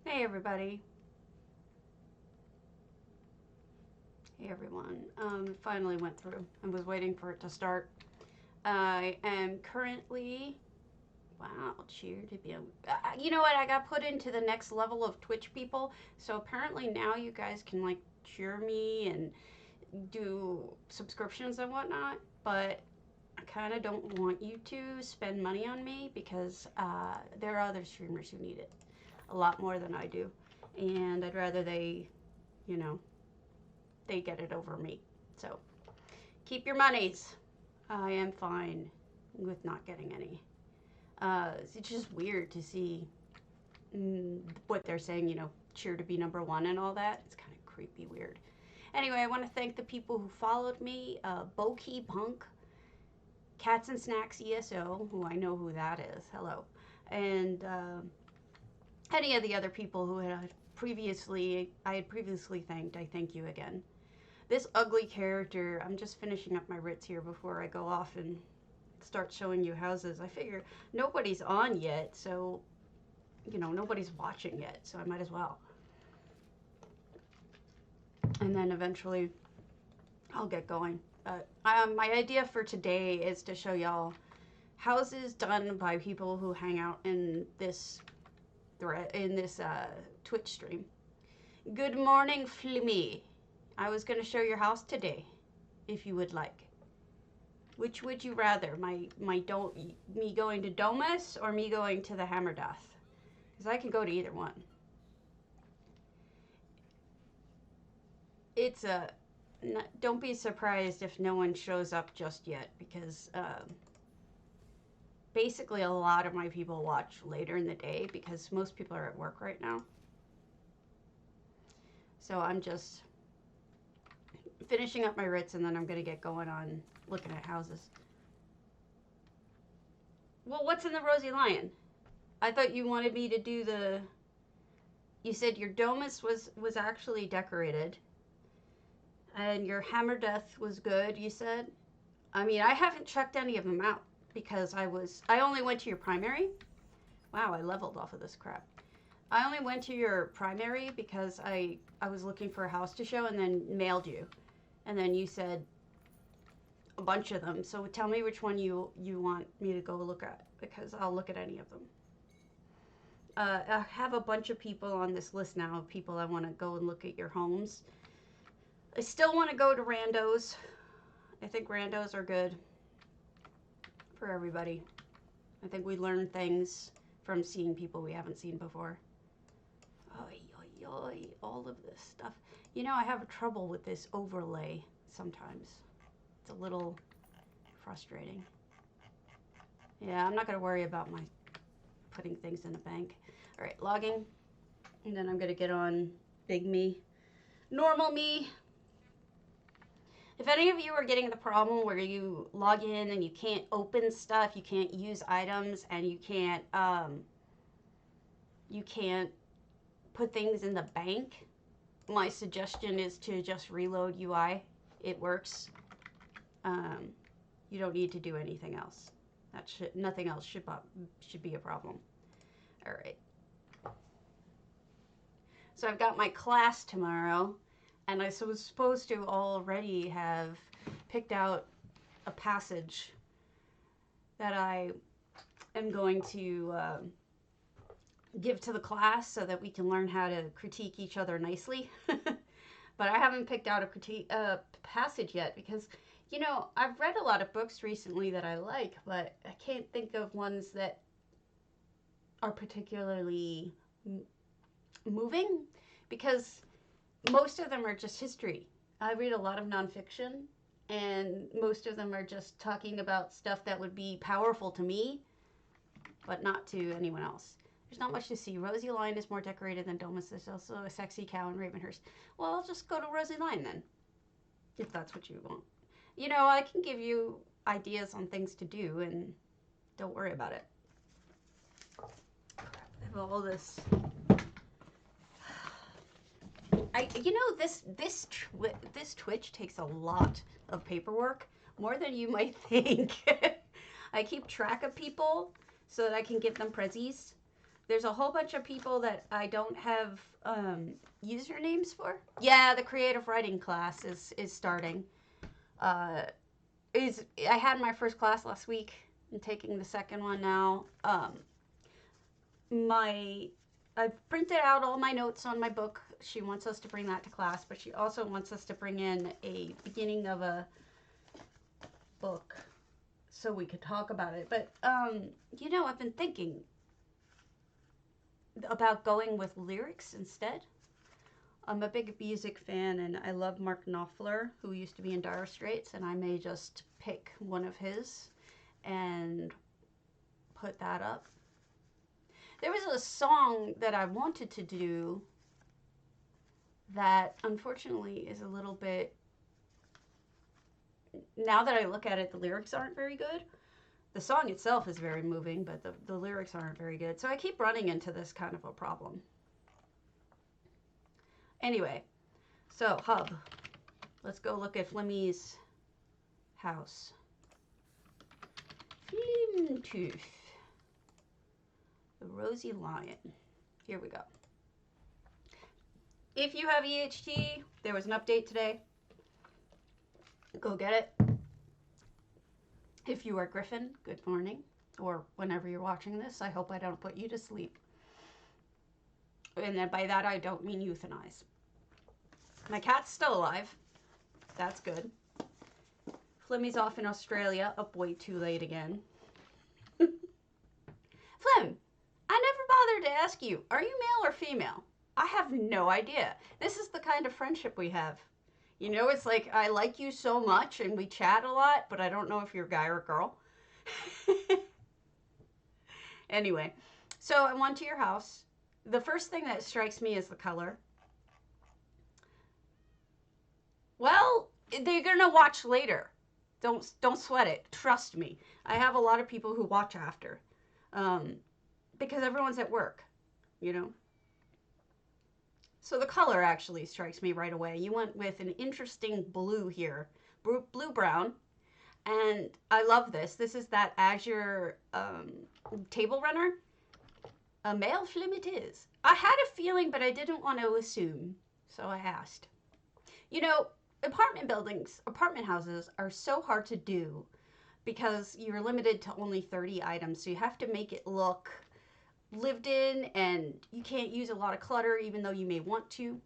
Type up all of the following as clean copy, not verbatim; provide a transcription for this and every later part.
Hey everybody. Hey everyone. Finally went through. I was waiting for it to start. I am currently. Wow, cheer to be. You know what? I got put into the next level of Twitch people. So apparently now you guys can like cheer me and do subscriptions and whatnot. But I kind of don't want you to spend money on me because there are other streamers who need it a lot more than I do. And I'd rather you know, they get it over me. So keep your monies. I am fine with not getting any. It's just weird to see what they're saying, cheer to be number one and all that. It's kind of creepy weird. Anyway, I want to thank the people who followed me. Bokey Punk, Cats and Snacks ESO, who I know who that is. Hello. And any of the other people who I had previously thanked, I thank you again. This ugly character, I'm just finishing up my writs here before I go off and start showing you houses. I figure nobody's on yet, so, nobody's watching yet, so I might as well. And then eventually I'll get going. My idea for today is to show y'all houses done by people who hang out in this Twitch stream. Good morning, Flimmy. I was going to show your house today, if you would like. Which would you rather, me going to Domus or me going to the Hammerdeath? Because I can go to either one. Don't be surprised if no one shows up just yet, because basically a lot of my people watch later in the day because most people are at work right now. So I'm just finishing up my writs and then I'm going to get going on looking at houses. Well, what's in the Rosy Lion? I thought you wanted me to do you said your Domus was actually decorated. And your Hammerdeath was good, you said? I mean, I haven't checked any of them out because I only went to your primary. Wow, I leveled off of this crap. I only went to your primary because I was looking for a house to show and then mailed you. And then you said a bunch of them. So tell me which one you want me to go look at because I'll look at any of them. I have a bunch of people on this list now of people I want to go and look at your homes. I still want to go to randos. I think randos are good for everybody. I think we learn things from seeing people we haven't seen before. Oy, oy, oy, all of this stuff. I have trouble with this overlay sometimes. It's a little frustrating. Yeah, I'm not going to worry about my putting things in the bank. All right, logging. And then I'm going to get on Big Me. Normal Me. If any of you are getting the problem where you log in and you can't open stuff, you can't use items, and you can't put things in the bank, my suggestion is to just reload UI. It works. You don't need to do anything else. Nothing else should be a problem. All right. So I've got my class tomorrow. And I was supposed to already have picked out a passage that I am going to give to the class so that we can learn how to critique each other nicely. But I haven't picked out a passage yet because, I've read a lot of books recently that I like, but I can't think of ones that are particularly moving because most of them are just history. I read a lot of nonfiction, and most of them are just talking about stuff that would be powerful to me, but not to anyone else. There's not much to see. Rosy Lion is more decorated than Domus. There's also a sexy cow in Ravenhurst. Well, I'll just go to Rosy Lion then, if that's what you want. I can give you ideas on things to do, and don't worry about it. I have all this. This Twitch takes a lot of paperwork, more than you might think. I keep track of people so that I can give them prezzies. There's a whole bunch of people that I don't have usernames for. Yeah, the creative writing class is starting. Uh, I had my first class last week. I'm taking the second one now. My I've printed out all my notes on my book. She wants us to bring that to class, but she also wants us to bring in a beginning of a book so we could talk about it. But you know, I've been thinking about going with lyrics instead. I'm a big music fan, and I love Mark Knopfler, who used to be in Dire Straits, and I may just pick one of his and put that up. There was a song that I wanted to do that unfortunately is a little bit, now that I look at it, the lyrics aren't very good. The song itself is very moving, but the lyrics aren't very good. So I keep running into this kind of a problem. Anyway, so hub. Let's go look at Flimmy's house. Flimtooth. The Rosy Lion. Here we go. If you have EHT, there was an update today. Go get it. If you are Griffin, good morning. Or whenever you're watching this, I hope I don't put you to sleep. And then by that, I don't mean euthanize. My cat's still alive. That's good. Flimmy's off in Australia, up way too late again. Flim, I never bothered to ask you, are you male or female? I have no idea. This is the kind of friendship we have. You know, it's like I like you so much and we chat a lot, but I don't know if you're a guy or a girl. Anyway, so I went to your house. The first thing that strikes me is the color. Well, they're gonna watch later. Don't sweat it. Trust me. I have a lot of people who watch after, because everyone's at work, you know. So the color actually strikes me right away. You went with an interesting blue here, blue-brown, and I love this. This is that azure table runner. A male flim it is. I had a feeling, but I didn't want to assume, so I asked. You know, apartment houses are so hard to do because you're limited to only 30 items, so you have to make it look lived in, and you can't use a lot of clutter even though you may want to.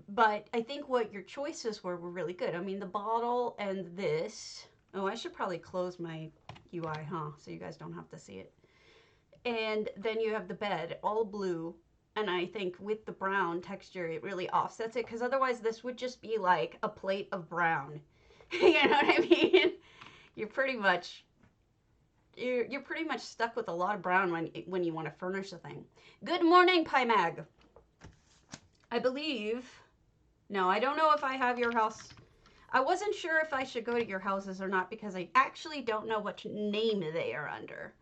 But I think what your choices were really good. I mean, the bottle and this. Oh, I should probably close my UI, huh? So you guys don't have to see it. And then you have the bed, all blue. And I think with the brown texture, it really offsets it. Because otherwise, this would just be like a plate of brown. You know what I mean? You're pretty much stuck with a lot of brown when you want to furnish a thing. Good morning, Pie Mag. I believe, no, I don't know if I have your house. I wasn't sure if I should go to your houses or not because I actually don't know what name they are under.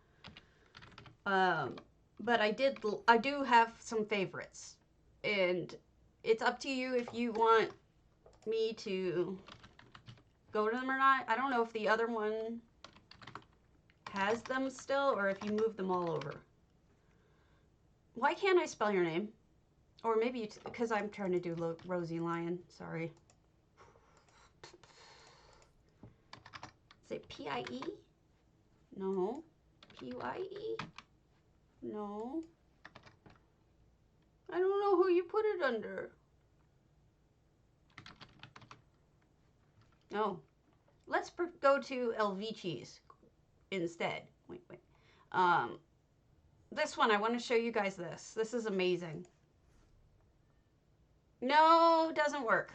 But I do have some favorites, and it's up to you if you want me to go to them or not. I don't know if the other one has them still, or if you move them all over. Why can't I spell your name? Or maybe because I'm trying to do Rosy Lion. Sorry. Is it P-I-E? No. P-Y-E? No. I don't know who you put it under. No. Let's go to Elviches instead. Wait. This one, I want to show you guys this. This is amazing. No, doesn't work.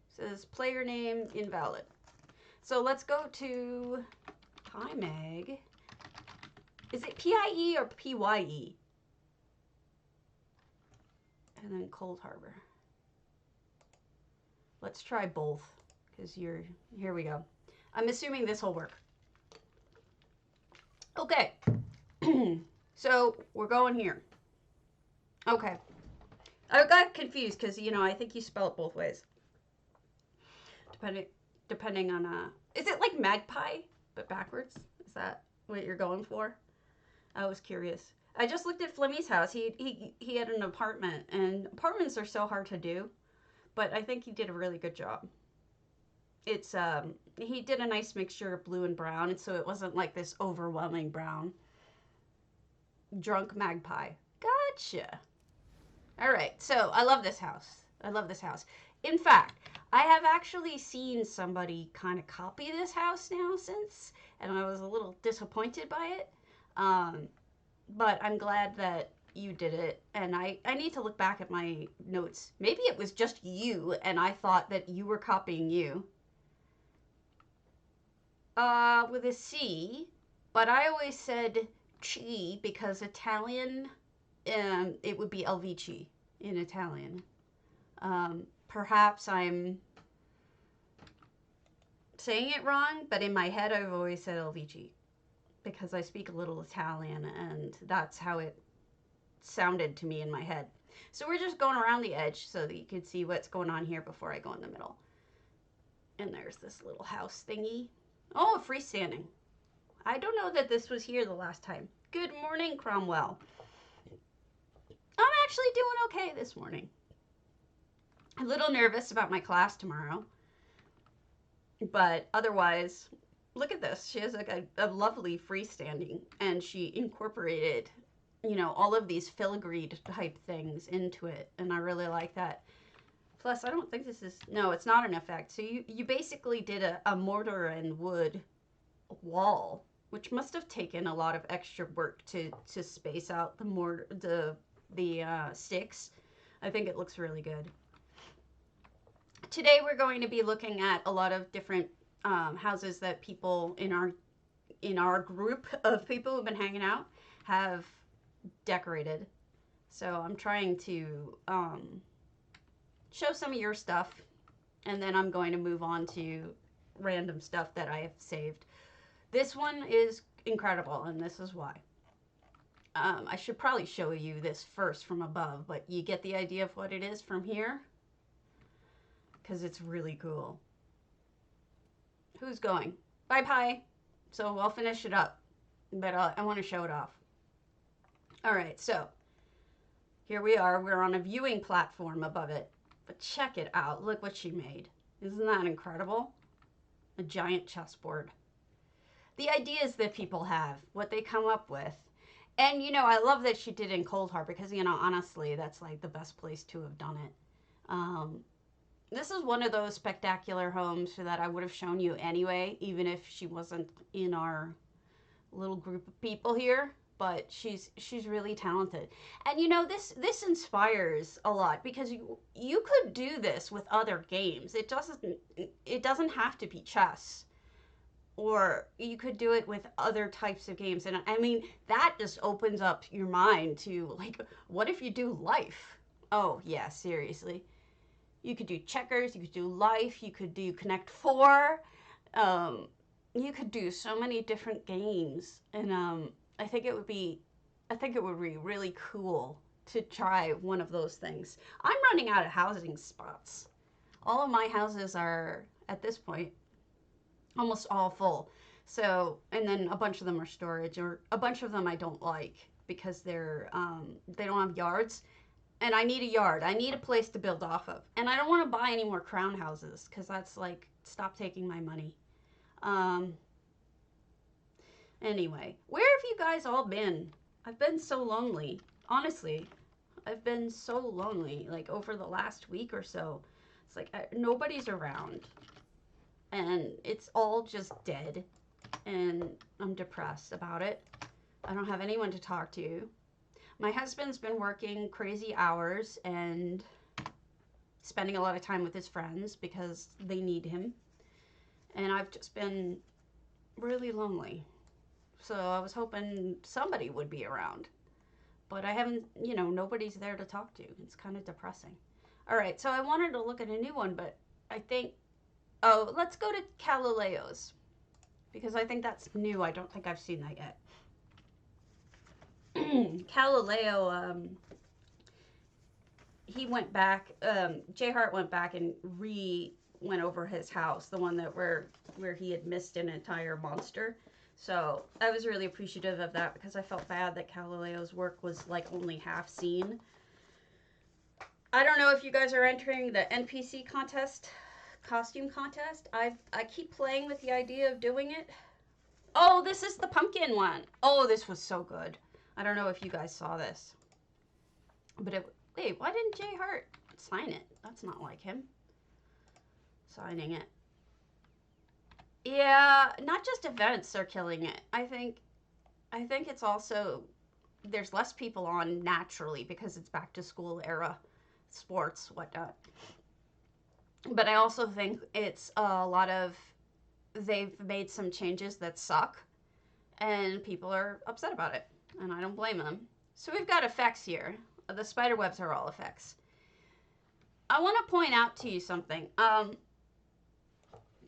It says player name invalid. So let's go to PieMag. Is it P-I-E or P-Y-E? And then Cold Harbor. Let's try both, because here we go. I'm assuming this will work. Okay. So we're going here. Okay. I got confused because, you know, I think you spell it both ways. Depending on, is it like magpie, but backwards? Is that what you're going for? I was curious. I just looked at Flimmy's house. He had an apartment, and apartments are so hard to do, but I think he did a really good job. It's he did a nice mixture of blue and brown, and so it wasn't like this overwhelming brown. Drunk magpie. Gotcha. All right, so I love this house. I love this house. In fact, I have actually seen somebody kind of copy this house now since, and I was a little disappointed by it. But I'm glad that you did it, and I need to look back at my notes. Maybe it was just you, and I thought that you were copying you. With a C, but I always said chi because Italian, it would be Elvici in Italian. Perhaps I'm saying it wrong, but in my head I've always said Elvici because I speak a little Italian, and that's how it sounded to me in my head. So we're just going around the edge so that you can see what's going on here before I go in the middle. And there's this little house thingy. Oh, freestanding. I don't know that this was here the last time. Good morning, Cromwell. I'm actually doing okay this morning. A little nervous about my class tomorrow. But otherwise, look at this. She has like a lovely freestanding, and she incorporated, you know, all of these filigreed type things into it. And I really like that. Plus, I don't think this is, no, it's not an effect. So you basically did a mortar and wood wall, which must have taken a lot of extra work to space out the mortar, the sticks. I think it looks really good. Today we're going to be looking at a lot of different houses that people in our group of people who've been hanging out have decorated. So I'm trying to show some of your stuff, and then I'm going to move on to random stuff that I have saved. This one is incredible, and this is why. I should probably show you this first from above, but you get the idea of what it is from here, because it's really cool. Who's going? Bye, Pie. So I'll finish it up, but I want to show it off. All right, so here we are. We're on a viewing platform above it. But check it out. Look what she made. Isn't that incredible? A giant chessboard. The ideas that people have, what they come up with. And, you know, I love that she did it in Cold Heart because, you know, honestly, that's like the best place to have done it. This is one of those spectacular homes that I would have shown you anyway, even if she wasn't in our little group of people here. But she's really talented. And you know, this inspires a lot because you could do this with other games. It doesn't have to be chess. Or you could do it with other types of games. And I mean, that just opens up your mind to, like, what if you do life? Oh, yeah, seriously. You could do checkers, you could do life, you could do Connect 4. You could do so many different games. And I think it would be really cool to try one of those things. I'm running out of housing spots. All of my houses are, at this point, almost all full. So, and then a bunch of them are storage, or a bunch of them I don't like because they're, they don't have yards. And I need a yard. I need a place to build off of. And I don't want to buy any more crown houses because that's like, stop taking my money. Anyway, where have you guys all been? I've been so lonely. Honestly, I've been so lonely, like over the last week or so. It's like nobody's around. And it's all just dead. And I'm depressed about it. I don't have anyone to talk to. My husband's been working crazy hours and spending a lot of time with his friends because they need him. And I've just been really lonely. So I was hoping somebody would be around. But I haven't, you know, nobody's there to talk to. It's kind of depressing. All right, so I wanted to look at a new one, but I think, oh, let's go to Callaleo's. Because I think that's new. I don't think I've seen that yet. Callaleo, he went back, J. Hart went back and went over his house, the one that where he had missed an entire monster. So I was really appreciative of that because I felt bad that Callaleo's work was like only half seen. I don't know if you guys are entering the NPC contest, costume contest. I keep playing with the idea of doing it. Oh, this is the pumpkin one. Oh, this was so good. I don't know if you guys saw this. But wait, why didn't Jay Hart sign it? That's not like him. Signing it. Yeah, not just events are killing it. I think it's also there's less people on naturally because it's back to school era, sports, whatnot. But I also think it's a lot of they've made some changes that suck, and people are upset about it, and I don't blame them. So we've got effects here. The spider webs are all effects. I want to point out to you something.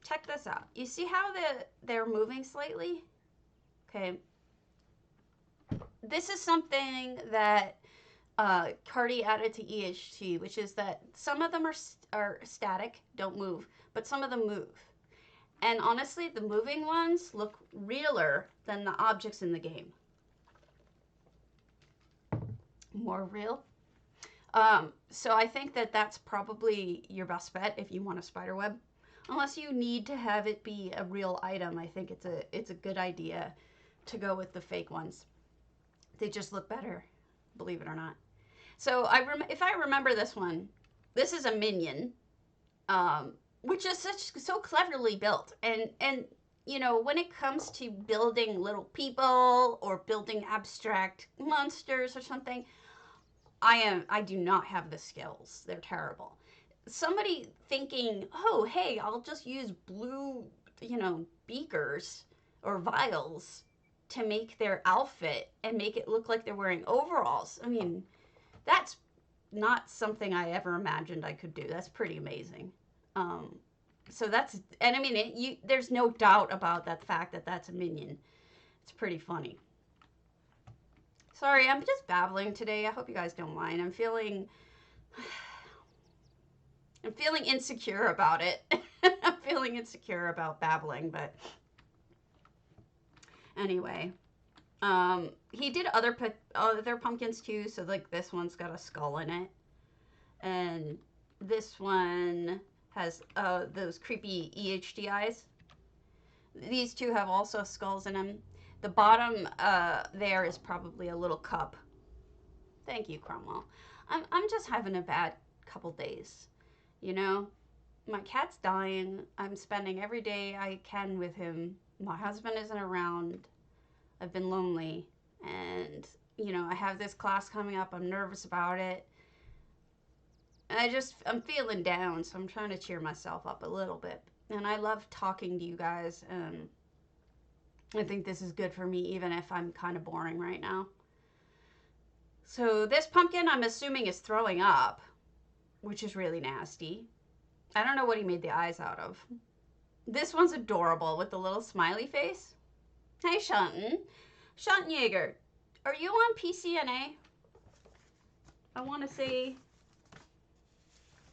Check this out. You see how they're moving slightly? Okay. This is something that Cardi added to EHT, which is that some of them are static, don't move, but some of them move. And honestly, the moving ones look realer than the objects in the game. More real. So I think that that's probably your best bet if you want a spider web. Unless you need to have it be a real item, I think it's a good idea to go with the fake ones. They just look better, believe it or not. So if I remember this one, this is a minion, which is so cleverly built. And you know, when it comes to building little people or building abstract monsters or something, I do not have the skills. They're terrible. Somebody thinking, oh, hey, I'll just use blue, beakers or vials to make their outfit and make it look like they're wearing overalls. I mean, that's not something I ever imagined I could do. That's pretty amazing. So that's, and I mean, there's no doubt about that fact that that's a minion. It's pretty funny. Sorry, I'm just babbling today. I hope you guys don't mind. I'm feeling insecure about it. I'm feeling insecure about babbling, but anyway. He did other pumpkins too, so like this one's got a skull in it. And this one has those creepy EHD eyes. These two have also skulls in them. The bottom there is probably a little cup. Thank you, Cromwell. I'm just having a bad couple days. You know, my cat's dying. I'm spending every day I can with him. My husband isn't around. I've been lonely. And, I have this class coming up. I'm nervous about it. I'm feeling down, so I'm trying to cheer myself up a little bit. And I love talking to you guys. And I think this is good for me, even if I'm kind of boring right now. So this pumpkin, I'm assuming, is throwing up, which is really nasty. I don't know what he made the eyes out of. This one's adorable with the little smiley face. Hey, Shunton. Shunton Yeager, are you on PCNA? I want to say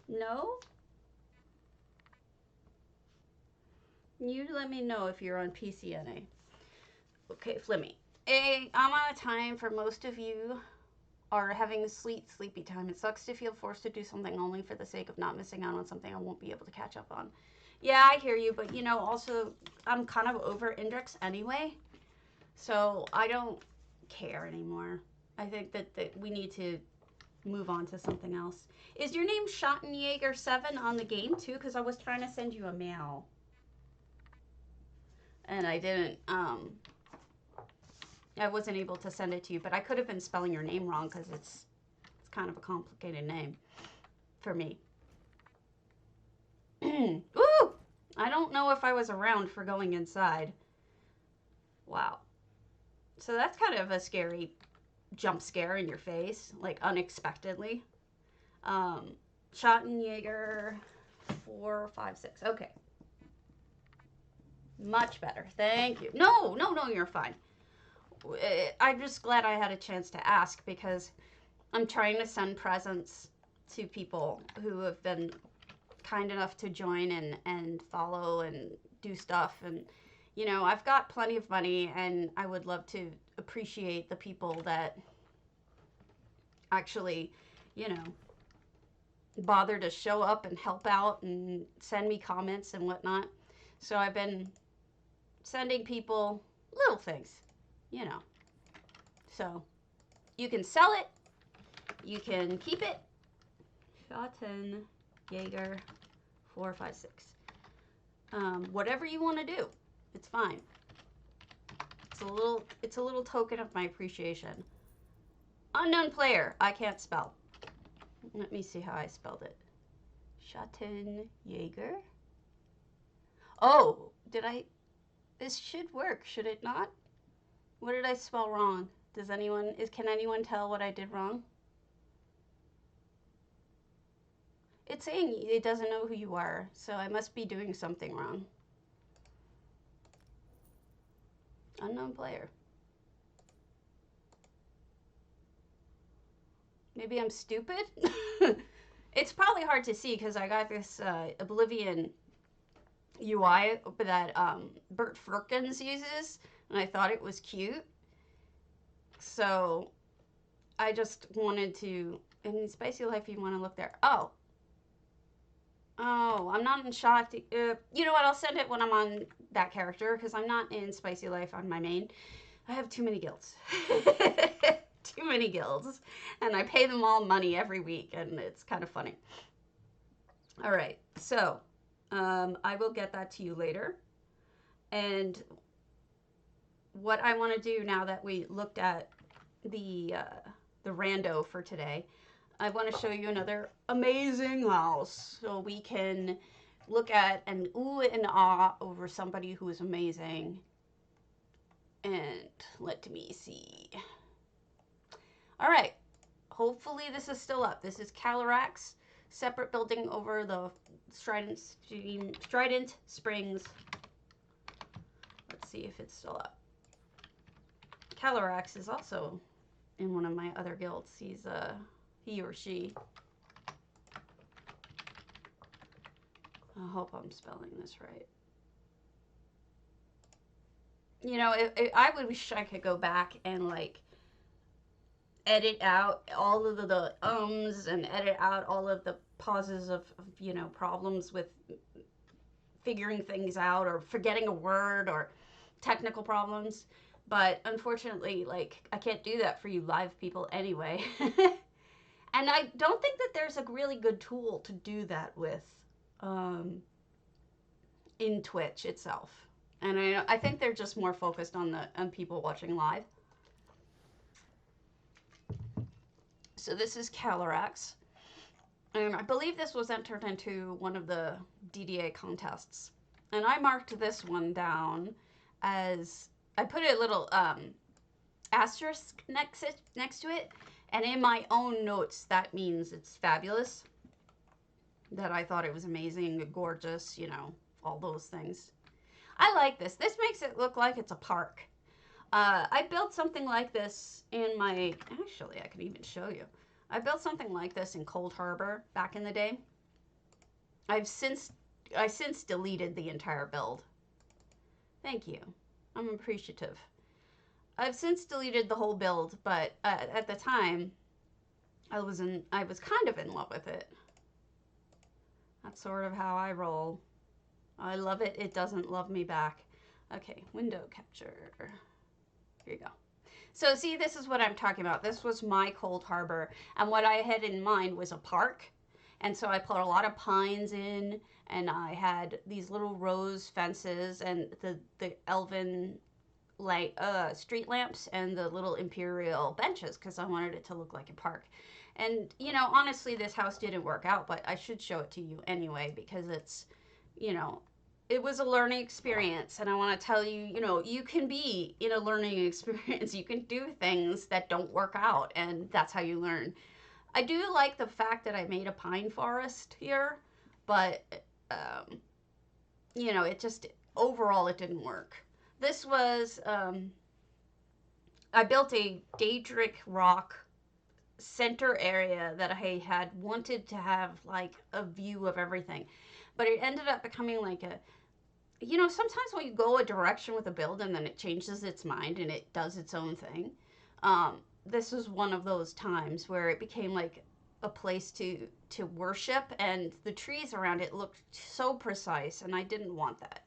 no. You let me know if you're on PCNA. Okay, Flimmy. Hey, I'm out of time for most of you are having sleepy time. It sucks to feel forced to do something only for the sake of not missing out on something I won't be able to catch up on. Yeah, I hear you, but also I'm kind of over index anyway, so I don't care anymore. I think that we need to move on to something else. Is your name Schottenjäger7 on the game too? Because I was trying to send you a mail, and I didn't. I wasn't able to send it to you, but I could have been spelling your name wrong because it's kind of a complicated name for me. Ooh! I don't know if I was around for going inside. Wow. So that's kind of a scary jump scare in your face, like unexpectedly. Schottenjäger 456. Okay. Much better. Thank you. No, you're fine. I'm just glad I had a chance to ask because I'm trying to send presents to people who have been kind enough to join and follow and do stuff. And, You know, I've got plenty of money, and I would love to appreciate the people that actually, you know, bother to show up and help out and send me comments and whatnot. So I've been sending people little things, you know. So you can sell it, you can keep it. Schotten Jaeger 456. Whatever you want to do, it's fine. It's a little token of my appreciation. Unknown player. I can't spell. Let me see how I spelled it. Schotten Jaeger. Oh, did I? This should work, should it not? What did I spell wrong? Can anyone tell what I did wrong? It's saying it doesn't know who you are, so I must be doing something wrong. Unknown player. Maybe I'm stupid? It's probably hard to see because I got this Oblivion UI that Bert Firkins uses, and I thought it was cute. So I just wanted to, in Spicy Life, you want to look there. Oh, I'm not in Shocked. You know what? I'll send it when I'm on that character because I'm not in Spicy Life on my main. I have too many guilds. Too many guilds. And I pay them all money every week, and it's kind of funny. All right. So I will get that to you later. And what I want to do now that we looked at the rando for today, I want to show you another amazing house so we can look at and ooh and ah over somebody who is amazing. And let me see. All right. Hopefully this is still up. This is Calarax, separate building over the Strident Springs. Let's see if it's still up. Calarax is also in one of my other guilds. He's he or she. I hope I'm spelling this right. You know, I would wish I could go back and like edit out all of the ums and edit out all of the pauses of you know, problems with figuring things out or forgetting a word or technical problems. But unfortunately, like, I can't do that for you live people anyway. And I don't think that there's a really good tool to do that with in Twitch itself. And I think they're just more focused on people watching live. So this is Calarax. And I believe this was entered into one of the DDA contests. And I marked this one down as, I put a little asterisk next to it. And in my own notes, that means it's fabulous. That I thought it was amazing, gorgeous, you know, all those things. I like this. This makes it look like it's a park. I built something like this in my, actually, I can even show you. I built something like this in Cold Harbor back in the day. I since deleted the entire build. Thank you. I'm appreciative. I've since deleted the whole build, but at the time, I was kind of in love with it. That's sort of how I roll. I love it. It doesn't love me back. Okay, window capture. Here you go. So see, this is what I'm talking about. This was my Cold Harbor, and what I had in mind was a park. And so I put a lot of pines in, and I had these little rose fences and the elven light street lamps and the little imperial benches because I wanted it to look like a park. And you know, honestly, this house didn't work out, but I should show it to you anyway because it's, you know, it was a learning experience, and I want to tell you, you know, you can be in a learning experience. You can do things that don't work out, and that's how you learn. I do like the fact that I made a pine forest here, but you know, it just overall it didn't work. This was I built a Daedric rock center area that I had wanted to have like a view of everything, but it ended up becoming like a, you know, sometimes when you go a direction with a build and then it changes its mind and it does its own thing. This was one of those times where it became like a place to worship, and the trees around it looked so precise, and I didn't want that.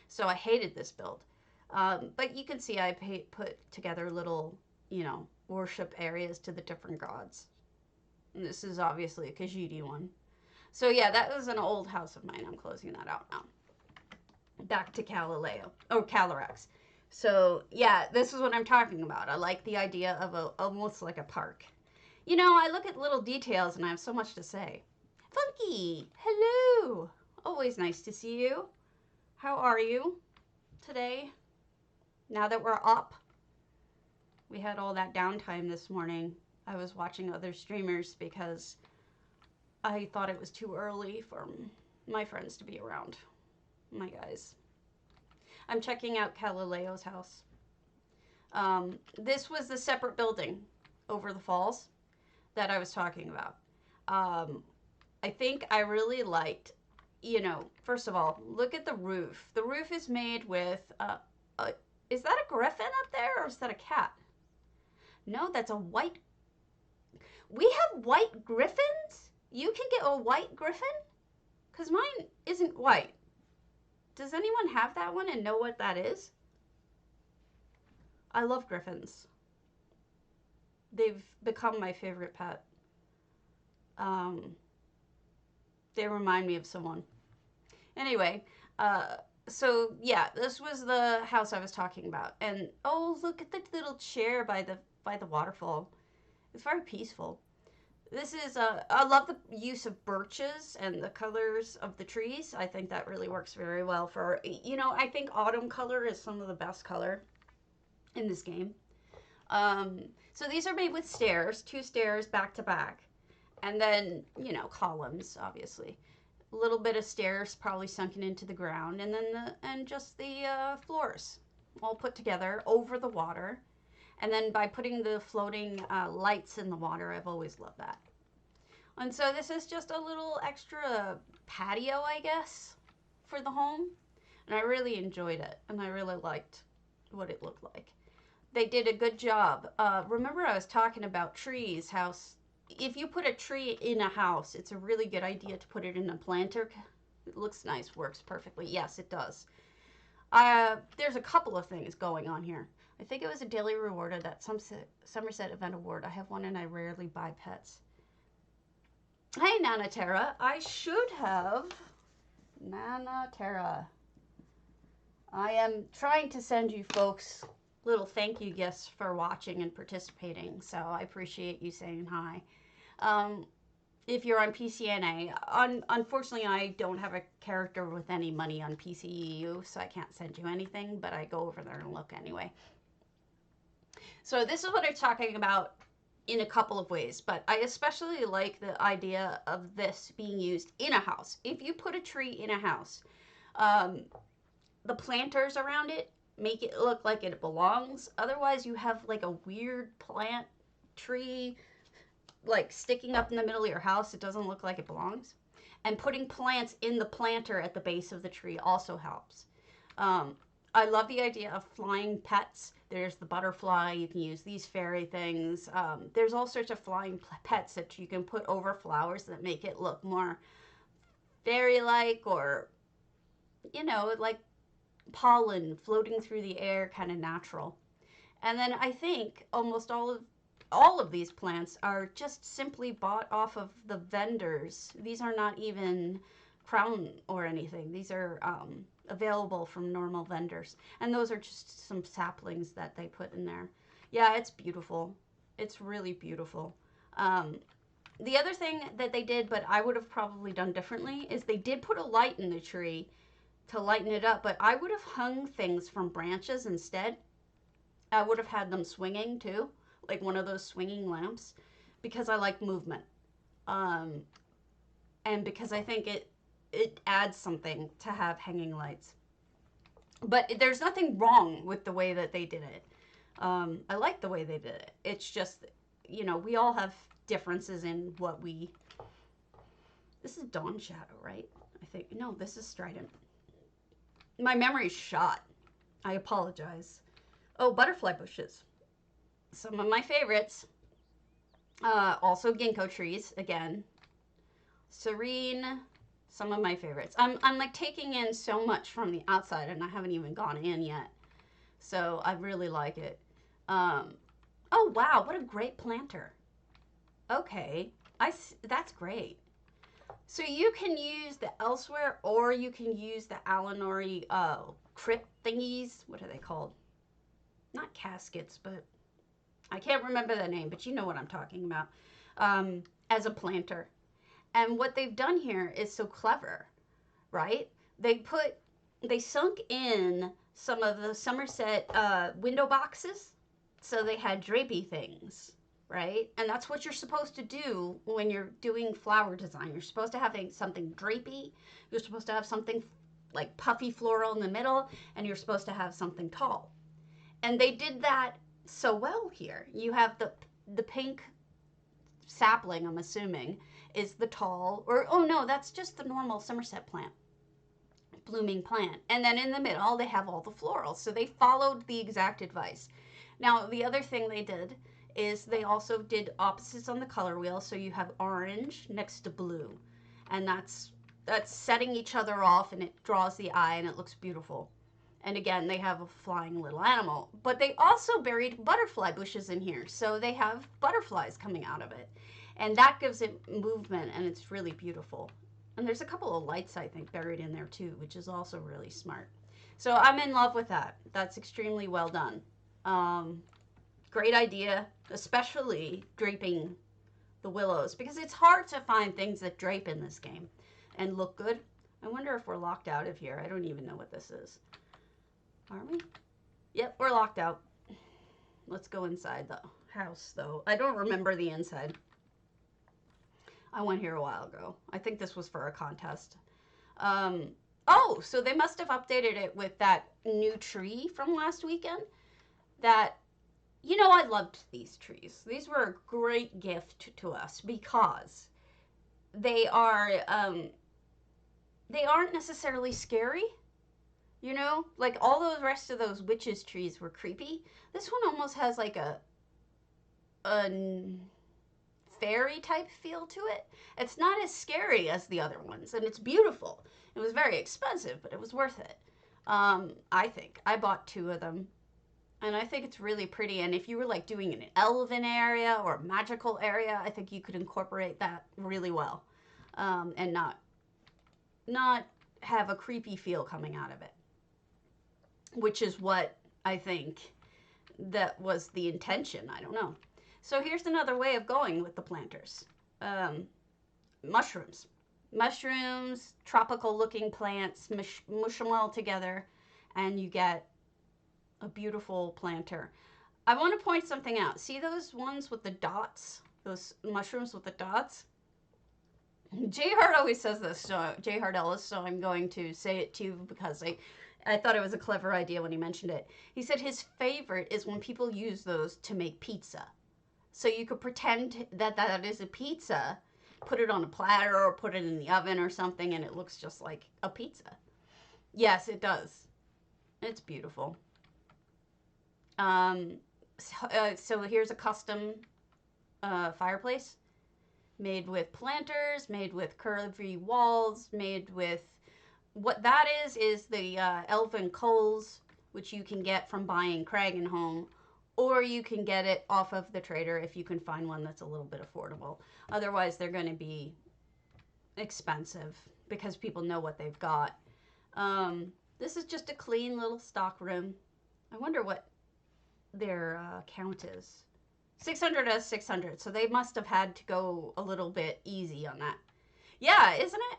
So I hated this build. But you can see I put together little, you know, worship areas to the different gods. And this is obviously a Khajiit one. So yeah, that was an old house of mine. I'm closing that out now. Back to Callaleo, or calarax. So yeah, this is what I'm talking about. I like the idea of almost like a park. You know, I look at little details and I have so much to say. Funky, hello. Always nice to see you. How are you today? Now that we're up, we had all that downtime this morning. I was watching other streamers because I thought it was too early for my friends to be around. My guys. I'm checking out Callaleo's house. This was the separate building over the falls that I was talking about. I think I really liked, you know, first of all, look at the roof. The roof is made with, is that a griffin up there or is that a cat? No, that's a white. We have white griffins? You can get a white griffin? Because mine isn't white. Does anyone have that one and know what that is? I love griffins. They've become my favorite pet. They remind me of someone. Anyway, so yeah, this was the house I was talking about. And oh, look at the little chair by the waterfall. It's very peaceful. This is, I love the use of birches and the colors of the trees. I think that really works very well for, you know, I think autumn color is some of the best color in this game. So these are made with stairs, 2 stairs back to back. And then, you know, columns, obviously. A little bit of stairs probably sunken into the ground. And then just the floors all put together over the water. And then by putting the floating lights in the water, I've always loved that. And so this is just a little extra patio, I guess, for the home. And I really enjoyed it. And I really liked what it looked like. They did a good job. Remember I was talking about trees, how if you put a tree in a house, it's a really good idea to put it in a planter. It looks nice, works perfectly. Yes, it does. There's a couple of things going on here. I think it was a daily reward of that Somerset event award. I have one and I rarely buy pets. Hey, Nana Terra. I should have... Nana Terra. I am trying to send you folks little thank you gifts for watching and participating, so I appreciate you saying hi. If you're on PCNA, unfortunately I don't have a character with any money on PCEU, so I can't send you anything, but I go over there and look anyway. So this is what I'm talking about in a couple of ways, but I especially like the idea of this being used in a house. If you put a tree in a house, the planters around it make it look like it belongs. Otherwise, you have like a weird plant tree like sticking up in the middle of your house. It doesn't look like it belongs. And putting plants in the planter at the base of the tree also helps. I love the idea of flying pets. There's the butterfly. You can use these fairy things. There's all sorts of flying pets that you can put over flowers that make it look more fairy-like, or, you know, like pollen floating through the air, kind of natural. And then I think almost all of these plants are just simply bought off of the vendors. These are not even crown or anything. These are available from normal vendors. And those are just some saplings that they put in there. Yeah, it's beautiful. It's really beautiful. The other thing that they did, but I would have probably done differently, is they did put a light in the tree to lighten it up, but I would have hung things from branches instead. I would have had them swinging too, like one of those swinging lamps, because I like movement. And because I think it adds something to have hanging lights. But there's nothing wrong with the way that they did it. I like the way they did it. It's just, you know, we all have differences in what we... This is Dawn Shadow, right? I think, no, this is Strident. My memory's shot. I apologize. Oh, butterfly bushes. Some of my favorites. Also ginkgo trees, again. Serene, some of my favorites. I'm like taking in so much from the outside and I haven't even gone in yet. So I really like it. Oh, wow, what a great planter. Okay, that's great. So you can use the elsewhere or you can use the Alinori crypt thingies. What are they called? Not caskets, but I can't remember the name, but you know what I'm talking about. As a planter. And what they've done here is so clever, right? They sunk in some of the Somerset window boxes. So they had drapey things, right? And that's what you're supposed to do when you're doing flower design. You're supposed to have something drapey. You're supposed to have something like puffy floral in the middle. And you're supposed to have something tall. And they did that so well here. You have the pink sapling, I'm assuming, is the tall, or oh no, that's just the normal Somerset plant, blooming plant. And then in the middle, they have all the florals. So they followed the exact advice. Now, the other thing they did is they also did opposites on the color wheel. So you have orange next to blue. And that's setting each other off, and it draws the eye and it looks beautiful. And again, they have a flying little animal. But they also buried butterfly bushes in here. So they have butterflies coming out of it. And that gives it movement, and it's really beautiful. And there's a couple of lights, I think, buried in there too, which is also really smart. So I'm in love with that. That's extremely well done. Great idea, especially draping the willows, because it's hard to find things that drape in this game and look good. I wonder if we're locked out of here. I don't even know what this is. Are we? Yep, we're locked out. Let's go inside the house, though. I don't remember the inside. I went here a while ago. I think this was for a contest. Oh, so they must have updated it with that new tree from last weekend. That, you know, I loved these trees. These were a great gift to us because they aren't necessarily scary. You know, like all those rest of those witches trees were creepy. This one almost has like a fairy type feel to it. It's not as scary as the other ones, and it's beautiful. It was very expensive, but it was worth it. I think I bought 2 of them, and I think it's really pretty. And if you were like doing an elven area or a magical area, I think you could incorporate that really well, and not have a creepy feel coming out of it, which is what I think that was the intention. I don't know. So here's another way of going with the planters. Mushrooms. Mushrooms, tropical looking plants, mush them all together, and you get a beautiful planter. I want to point something out. See those ones with the dots? Those mushrooms with the dots? J. Hart always says this, so J. Hart Ellis, so I'm going to say it too because I thought it was a clever idea when he mentioned it. He said his favorite is when people use those to make pizza. So you could pretend that that is a pizza, put it on a platter or put it in the oven or something, and it looks just like a pizza. Yes, it does. It's beautiful. So here's a custom fireplace made with planters, made with curvy walls, made with what that is the elven coals, which you can get from buying Krainorblackthorne, or you can get it off of the trader if you can find one that's a little bit affordable. Otherwise, they're going to be expensive because people know what they've got. This is just a clean little stock room. I wonder what their count is. 600 as 600, so they must have had to go a little bit easy on that. Yeah, isn't it?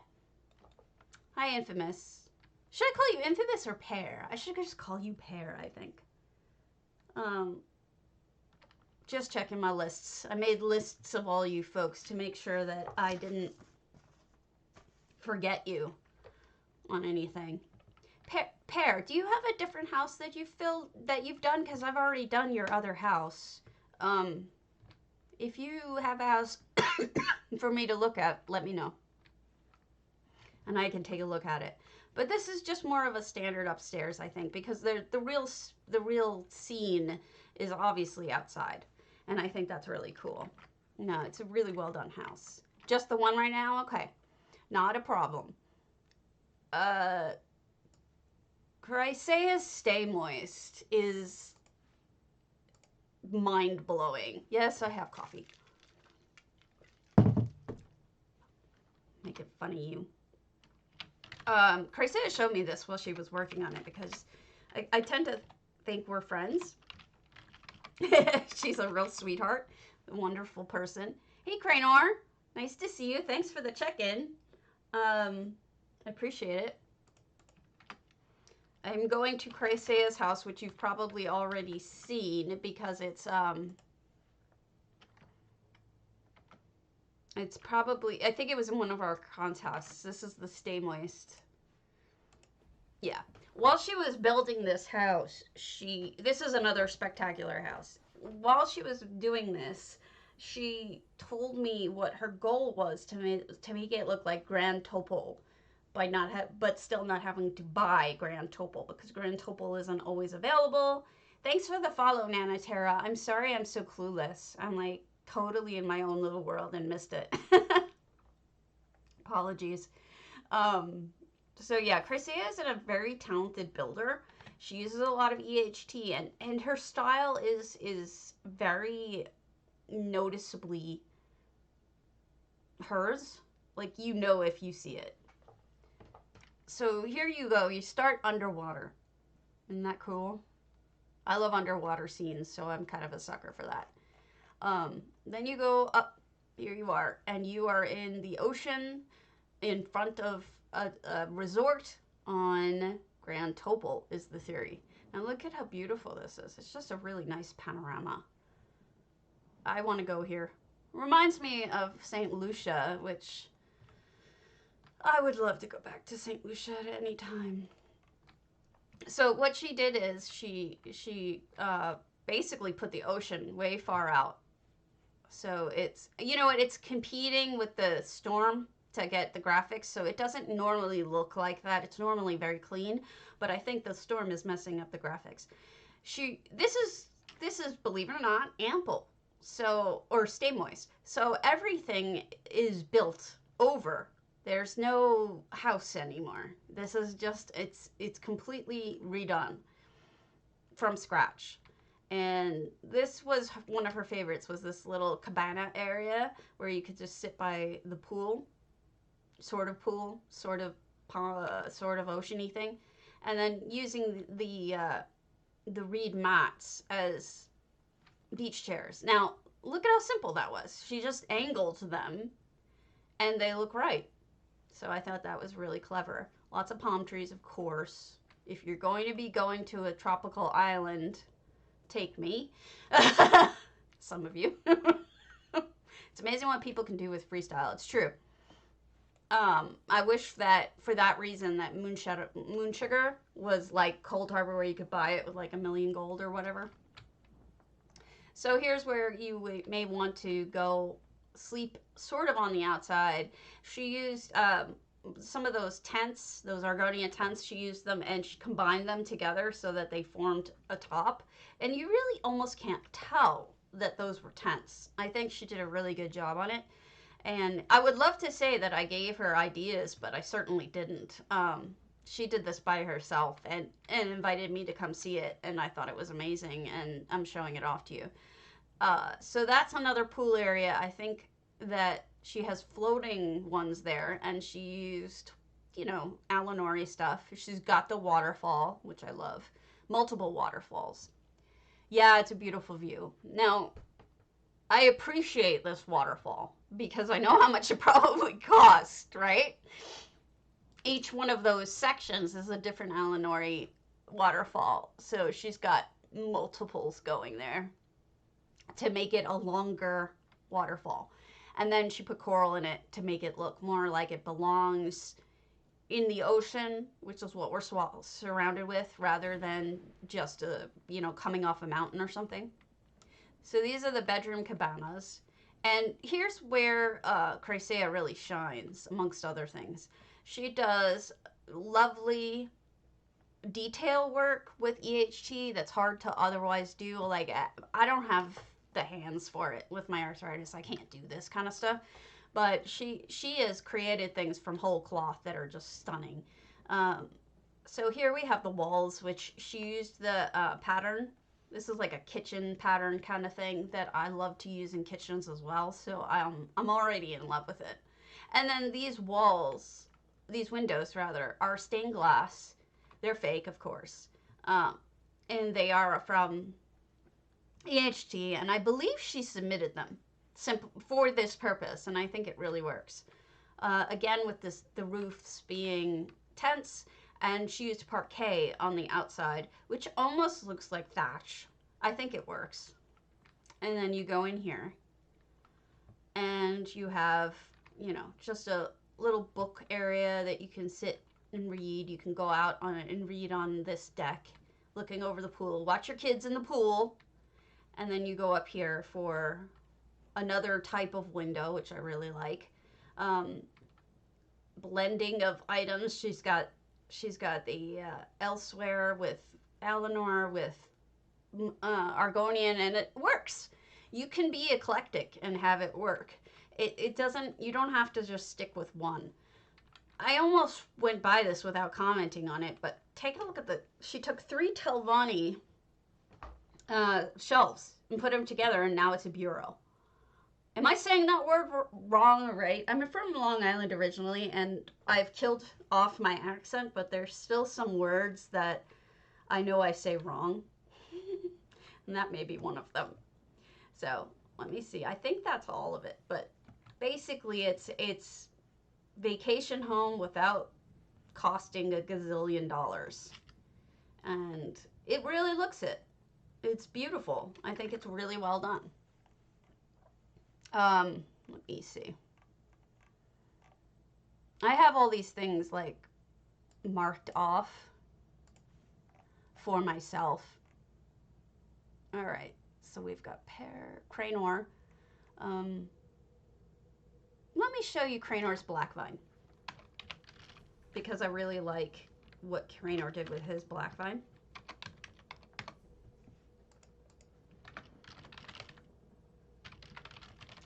Hi, Infamous. Should I call you Infamous or Pear? I should just call you Pear, I think. Just checking my lists. I made lists of all you folks to make sure that I didn't forget you on anything. Pear, do you have a different house that you've done? Because I've already done your other house. If you have a house for me to look at, let me know. And I can take a look at it. But this is just more of a standard upstairs, I think, because the real scene is obviously outside, and I think that's really cool. No, it's a really well done house. Just the one right now, okay, not a problem. Uh, Chryseia's Stay Moist is mind blowing. Yes, I have coffee. Make it funny, you. Chryseia showed me this while she was working on it because I tend to think we're friends. She's a real sweetheart, a wonderful person. Hey, Krainor. Nice to see you. Thanks for the check-in. I appreciate it. I'm going to Chryseia's house, which you've probably already seen because it's probably, I think it was in one of our contests. This is the Stay Moist. Yeah. While she was building this house, this is another spectacular house. While she was doing this, she told me what her goal was to make it look like Grand Topol, but still not having to buy Grand Topol because Grand Topol isn't always available. Thanks for the follow, Nana Terra. I'm sorry I'm so clueless. I'm like totally in my own little world and missed it. Apologies. So yeah, Chryseia is a very talented builder. She uses a lot of EHT, and her style is very noticeably hers. Like, you know if you see it. So here you go. You start underwater. Isn't that cool? I love underwater scenes, so I'm kind of a sucker for that. Then you go up. Here you are, and you are in the ocean in front of a resort on Grand Topol is the theory. Now look at how beautiful this is. It's just a really nice panorama. I want to go here. Reminds me of St. Lucia, which I would love to go back to St. Lucia at any time. So what she did is she basically put the ocean way far out. So it's, you know what, it's competing with the storm to get the graphics, so it doesn't normally look like that. It's normally very clean, but I think the storm is messing up the graphics. This is believe it or not, ample. So, or Stay Moist. So everything is built over. There's no house anymore. This is just, it's completely redone from scratch. And this was one of her favorites, was this little cabana area where you could just sit by the pool, sort of oceany thing, and then using the reed mats as beach chairs. Now, look at how simple that was. She just angled them, and they look right. So I thought that was really clever. Lots of palm trees, of course. If you're going to be going to a tropical island, take me. Some of you. It's amazing what people can do with freestyle. It's true. I wish that for that reason that Moon Sugar was like Cold Harbor, where you could buy it with like $1 million gold or whatever. So here's where you may want to go sleep sort of on the outside. She used some of those tents, those Argonia tents. She used them and she combined them together so that they formed a top. And you really almost can't tell that those were tents. I think she did a really good job on it. And I would love to say that I gave her ideas, but I certainly didn't. She did this by herself and invited me to come see it, and I thought it was amazing, and I'm showing it off to you. So that's another pool area. I think that she has floating ones there, and she used, you know, Alinori stuff. She's got the waterfall, which I love. Multiple waterfalls. Yeah, it's a beautiful view. Now, I appreciate this waterfall because I know how much it probably cost, right? Each one of those sections is a different Alinori waterfall. So she's got multiples going there to make it a longer waterfall. And then she put coral in it to make it look more like it belongs in the ocean, which is what we're surrounded with, rather than just coming off a mountain or something. So these are the bedroom cabanas. And here's where Chryseia really shines, amongst other things. She does lovely detail work with EHT that's hard to otherwise do. Like, I don't have the hands for it with my arthritis. I can't do this kind of stuff. But she has created things from whole cloth that are just stunning. Um, so here we have the walls, which she used the pattern. This is like a kitchen pattern kind of thing that I love to use in kitchens as well. So I'm already in love with it. And then these walls, these windows rather, are stained glass. They're fake, of course, and they are from EHT. And I believe she submitted them for this purpose, and I think it really works. Again, with the roofs being tents, and she used parquet on the outside, which almost looks like thatch. I think it works. And then you go in here, and you have, just a little book area that you can sit and read. You can go out on it and read on this deck, looking over the pool. Watch your kids in the pool. And then you go up here for another type of window, which I really like. Blending of items. She's got the Elsewhere with Eleanor with Argonian, and it works. You can be eclectic and have it work. It doesn't, you don't have to just stick with one. I almost went by this without commenting on it, but take a look at she took 3 Telvanni shelves and put them together, and now it's a bureau. Am I saying that word wrong or right? I'm from Long Island originally, and I've killed off my accent, but there's still some words that I know I say wrong. And that may be one of them. So let me see. I think that's all of it. But basically, it's vacation home without costing a gazillion dollars. And it really looks it. It's beautiful. I think it's really well done. Let me see. I have all these things like marked off for myself. All right, so we've got Krainor. Let me show you Krainor's black vine, because I really like what Krainor did with his black vine.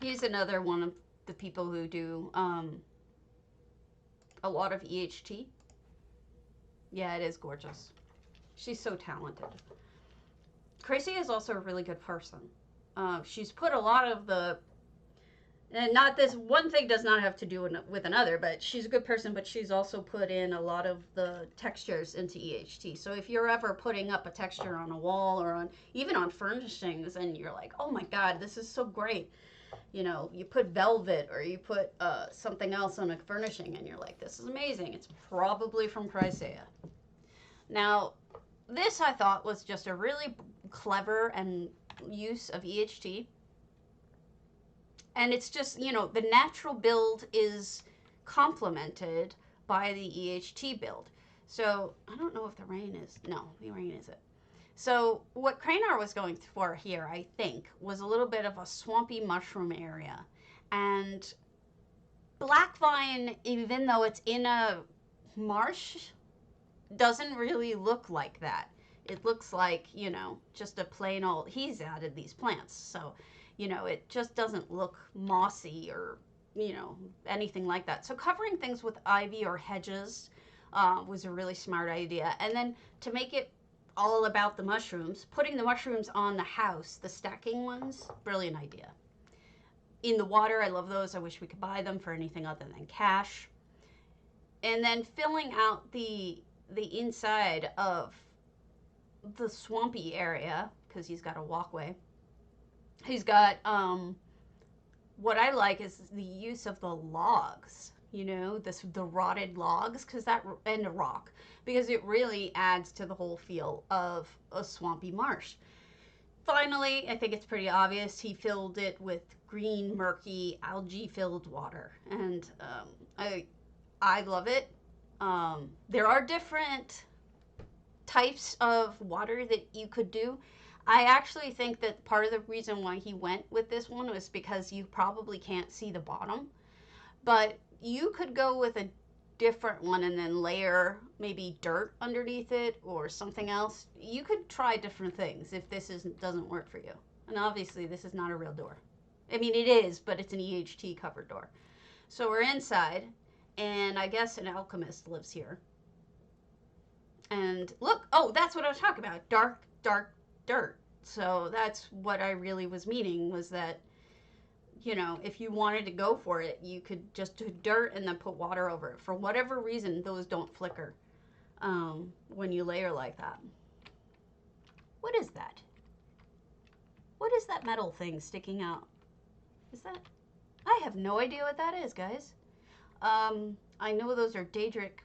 He's another one of the people who do a lot of EHT. Yeah, it is gorgeous. She's so talented. Chryseia is also a really good person. She's put a lot of and not this, one thing does not have to do with another, but she's a good person, but she's also put in a lot of the textures into EHT. So if you're ever putting up a texture on a wall or even on furnishings, and you're like, oh my God, this is so great. You put velvet or you put something else on a furnishing, and you're like, this is amazing. It's probably from Chryseia. Now, this I thought was just a really clever and use of EHT. And it's just, the natural build is complemented by the EHT build. So I don't know if the rain isn't. So what Krainor was going for here, I think, was a little bit of a swampy mushroom area. And black vine, even though it's in a marsh, doesn't really look like that. It looks like, just a plain old, he's added these plants. So, it just doesn't look mossy or, anything like that. So covering things with ivy or hedges was a really smart idea. And then to make it all about the mushrooms, putting the mushrooms on the house, the stacking ones, brilliant idea. In the water, I love those. I wish we could buy them for anything other than cash. And then filling out the inside of the swampy area, because he's got a walkway. He's got, what I like is the use of the logs, the rotted logs, and a rock, because it really adds to the whole feel of a swampy marsh. Finally, I think it's pretty obvious, he filled it with green, murky, algae-filled water, and I love it. There are different types of water that you could do. I actually think that part of the reason why he went with this one was because you probably can't see the bottom. But you could go with different one and then layer maybe dirt underneath it or something else. You could try different things if this doesn't work for you. And obviously this is not a real door. I mean, it is, but it's an EHT covered door. So we're inside, and I guess an alchemist lives here. And look, oh, that's what I was talking about. Dark, dark dirt. So that's what I really was meaning, was that, you know, if you wanted to go for it, you could just do dirt and then put water over it. For whatever reason, those don't flicker when you layer like that. What is that? What is that metal thing sticking out? Is that? I have no idea what that is, guys. I know those are Daedric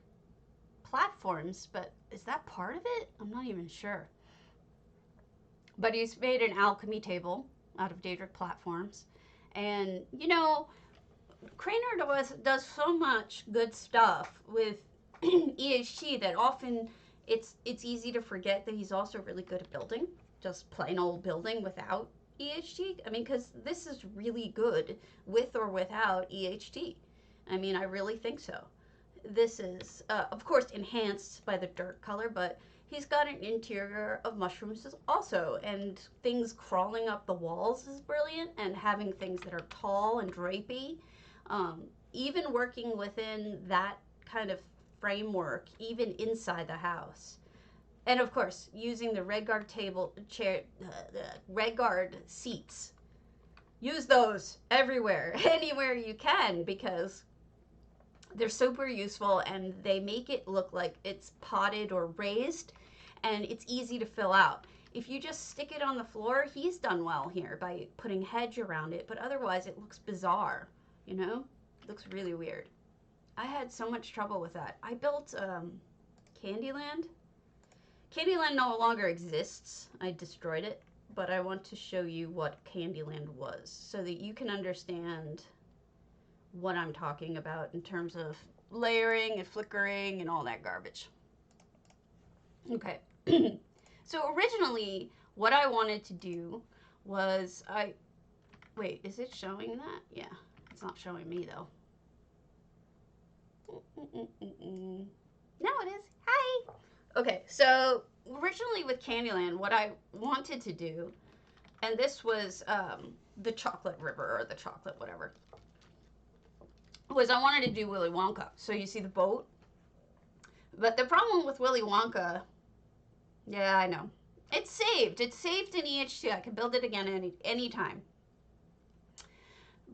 platforms, but is that part of it? I'm not even sure. But he's made an alchemy table out of Daedric platforms. And, you know, Krainor does so much good stuff with EHT that often it's easy to forget that he's also really good at building. Just plain old building without EHT. I mean, because this is really good with or without EHT. I mean, I really think so. This is, of course, enhanced by the dirt color, but he's got an interior of mushrooms also, and things crawling up the walls is brilliant, and having things that are tall and drapey. Even working within that kind of framework, even inside the house. And of course, using the Redguard Redguard seats. Use those everywhere, anywhere you can, because they're super useful and they make it look like it's potted or raised, and it's easy to fill out. If you just stick it on the floor, he's done well here by putting hedge around it, but otherwise it looks bizarre, you know? It looks really weird. I had so much trouble with that. I built Candyland. Candyland no longer exists. I destroyed it, but I want to show you what Candyland was so that you can understand what I'm talking about in terms of layering and flickering and all that garbage. Okay. So originally what I wanted to do was wait, is it showing that? Yeah, it's not showing me though. No, it is. Hi. Okay, so originally with Candyland, what I wanted to do, and this was the chocolate river or the chocolate whatever, was I wanted to do Willy Wonka. So you see the boat. But the problem with Willy Wonka, yeah, I know. It's saved. It's saved in EHT. I can build it again anytime.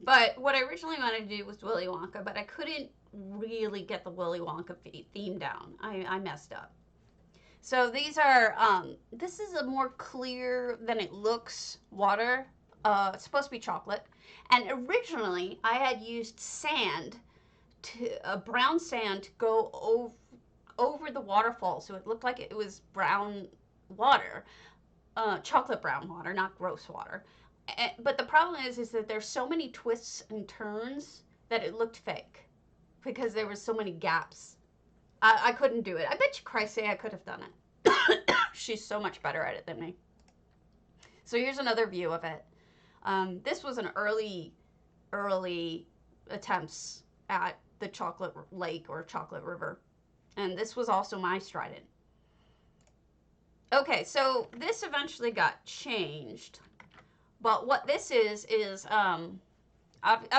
But what I originally wanted to do was Willy Wonka, but I couldn't really get the Willy Wonka theme down. I messed up. So these are, this is a more clear than it looks water. It's supposed to be chocolate. And originally I had used sand, brown sand, to go over the waterfall. So it looked like it was brown water, chocolate brown water, not gross water. But the problem is that there's so many twists and turns that it looked fake because there were so many gaps. I couldn't do it. I bet you Chryseia could have done it. She's so much better at it than me. So here's another view of it. This was an early attempts at the chocolate lake or chocolate river. And this was also my trident. Okay, so this eventually got changed. But what this is I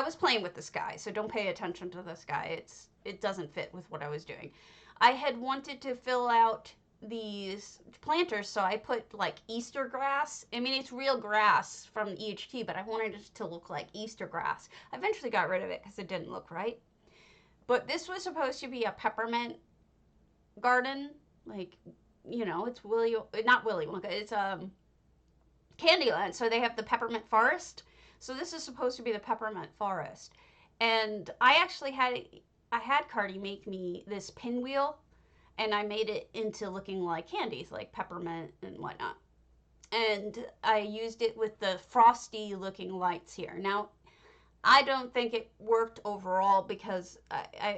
was playing with the sky, so don't pay attention to the sky. It doesn't fit with what I was doing. I had wanted to fill out these planters, so I put like Easter grass. I mean, it's real grass from EHT, but I wanted it to look like Easter grass. I eventually got rid of it because it didn't look right. But this was supposed to be a peppermint garden, like, you know, it's not Willy Wonka, it's Candyland, so they have the peppermint forest. So this is supposed to be the peppermint forest. And I actually had Cardi make me this pinwheel, and I made it into looking like candies, like peppermint and whatnot. And I used it with the frosty looking lights here. Now, I don't think it worked overall because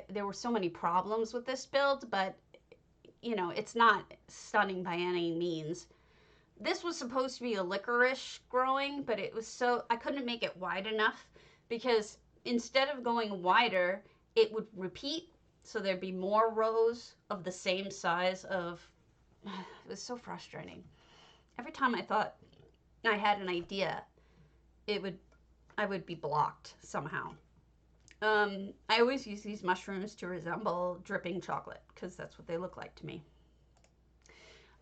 there were so many problems with this build, but, you know, it's not stunning by any means. This was supposed to be a licorice growing, but it was I couldn't make it wide enough because instead of going wider, it would repeat So there'd be more rows of the same size of, it was so frustrating. Every time I thought I had an idea, I would be blocked somehow. I always use these mushrooms to resemble dripping chocolate because that's what they look like to me.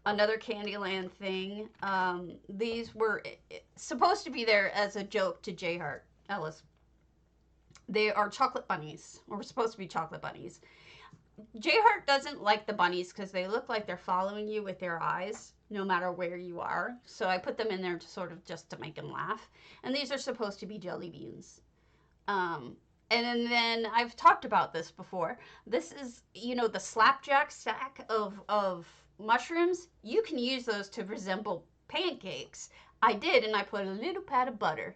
Another Candyland thing. These were supposed to be there as a joke to J. Hart Ellis. They are chocolate bunnies, or supposed to be chocolate bunnies. J. Hart doesn't like the bunnies because they look like they're following you with their eyes no matter where you are. So I put them in there to sort of just to make him laugh. And these are supposed to be jelly beans. And then I've talked about this before. This is, you know, the slapjack stack of mushrooms. You can use those to resemble pancakes. I did, and I put a little pat of butter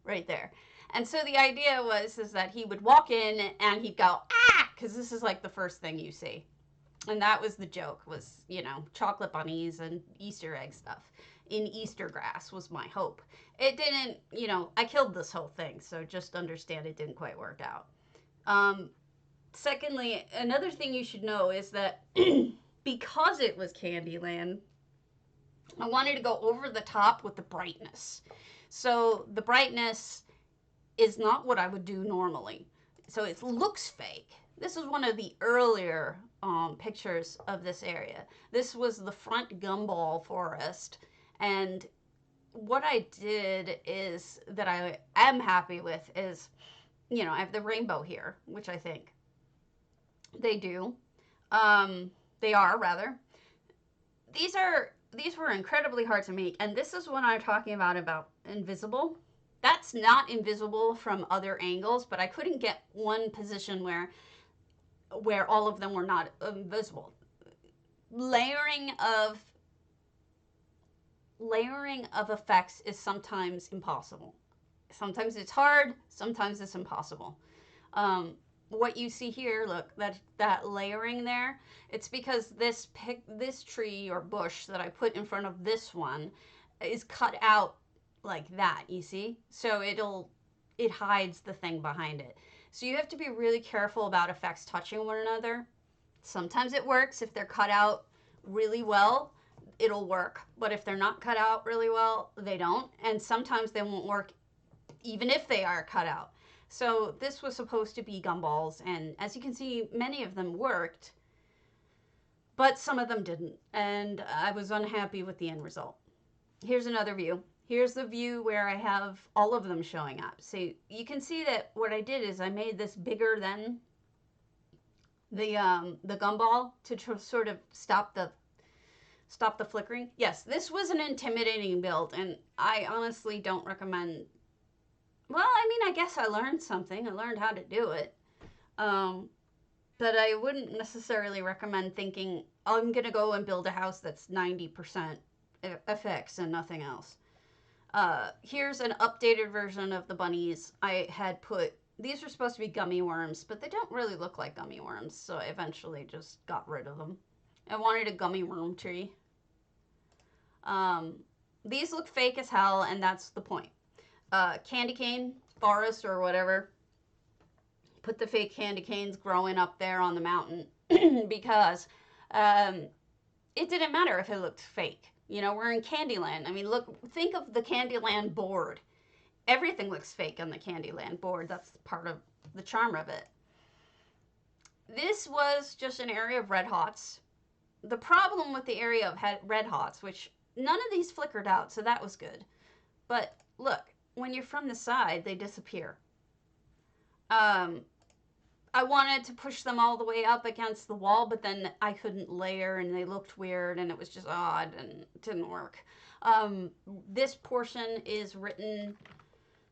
right there. And so the idea is that he would walk in and he'd go, ah, because this is like the first thing you see. And that was the joke, was, you know, chocolate bunnies and Easter egg stuff in Easter grass was my hope. It didn't, you know, I killed this whole thing, so just understand it didn't quite work out. Secondly, another thing you should know is that because it was Candyland, I wanted to go over the top with the brightness. So the brightness is not what I would do normally. So it looks fake. This is one of the earlier pictures of this area. This was the front gumball forest. And what I did is, that I am happy with, is, you know, I have the rainbow here, which I think they do. They are, rather. These were incredibly hard to make. And this is what I'm talking about invisible. That's not invisible from other angles, but I couldn't get one position where all of them were not invisible. Layering of effects is sometimes impossible. Sometimes it's hard, sometimes it's impossible. What you see here, look, that layering there, it's because this tree or bush that I put in front of this one is cut out like that, you see? So it hides the thing behind it. So you have to be really careful about effects touching one another. Sometimes it works. If they're cut out really well, it'll work. But if they're not cut out really well, they don't. And sometimes they won't work even if they are cut out. So this was supposed to be gumballs, and as you can see, many of them worked, but some of them didn't, and I was unhappy with the end result. Here's another view. Here's the view where I have all of them showing up. So you can see that what I did is I made this bigger than the gumball to sort of stop the flickering. Yes, this was an intimidating build, and I honestly don't recommend. Well, I mean, I guess I learned something. I learned how to do it. But I wouldn't necessarily recommend thinking, oh, I'm going to go and build a house that's 90% effects and nothing else. Here's an updated version of the bunnies. I had put, these were supposed to be gummy worms, but they don't really look like gummy worms, so I eventually just got rid of them. I wanted a gummy worm tree. These look fake as hell, and that's the point. Candy cane forest or whatever. Put the fake candy canes growing up there on the mountain because it didn't matter if it looked fake. You know, we're in Candyland. I mean, look, think of the Candyland board. Everything looks fake on the Candyland board. That's part of the charm of it. This was just an area of red hots. The problem with the area of red hots, which none of these flickered out, so that was good. But look, when you're from the side, they disappear. I wanted to push them all the way up against the wall, but then I couldn't layer and they looked weird and it was just odd and it didn't work. This portion is written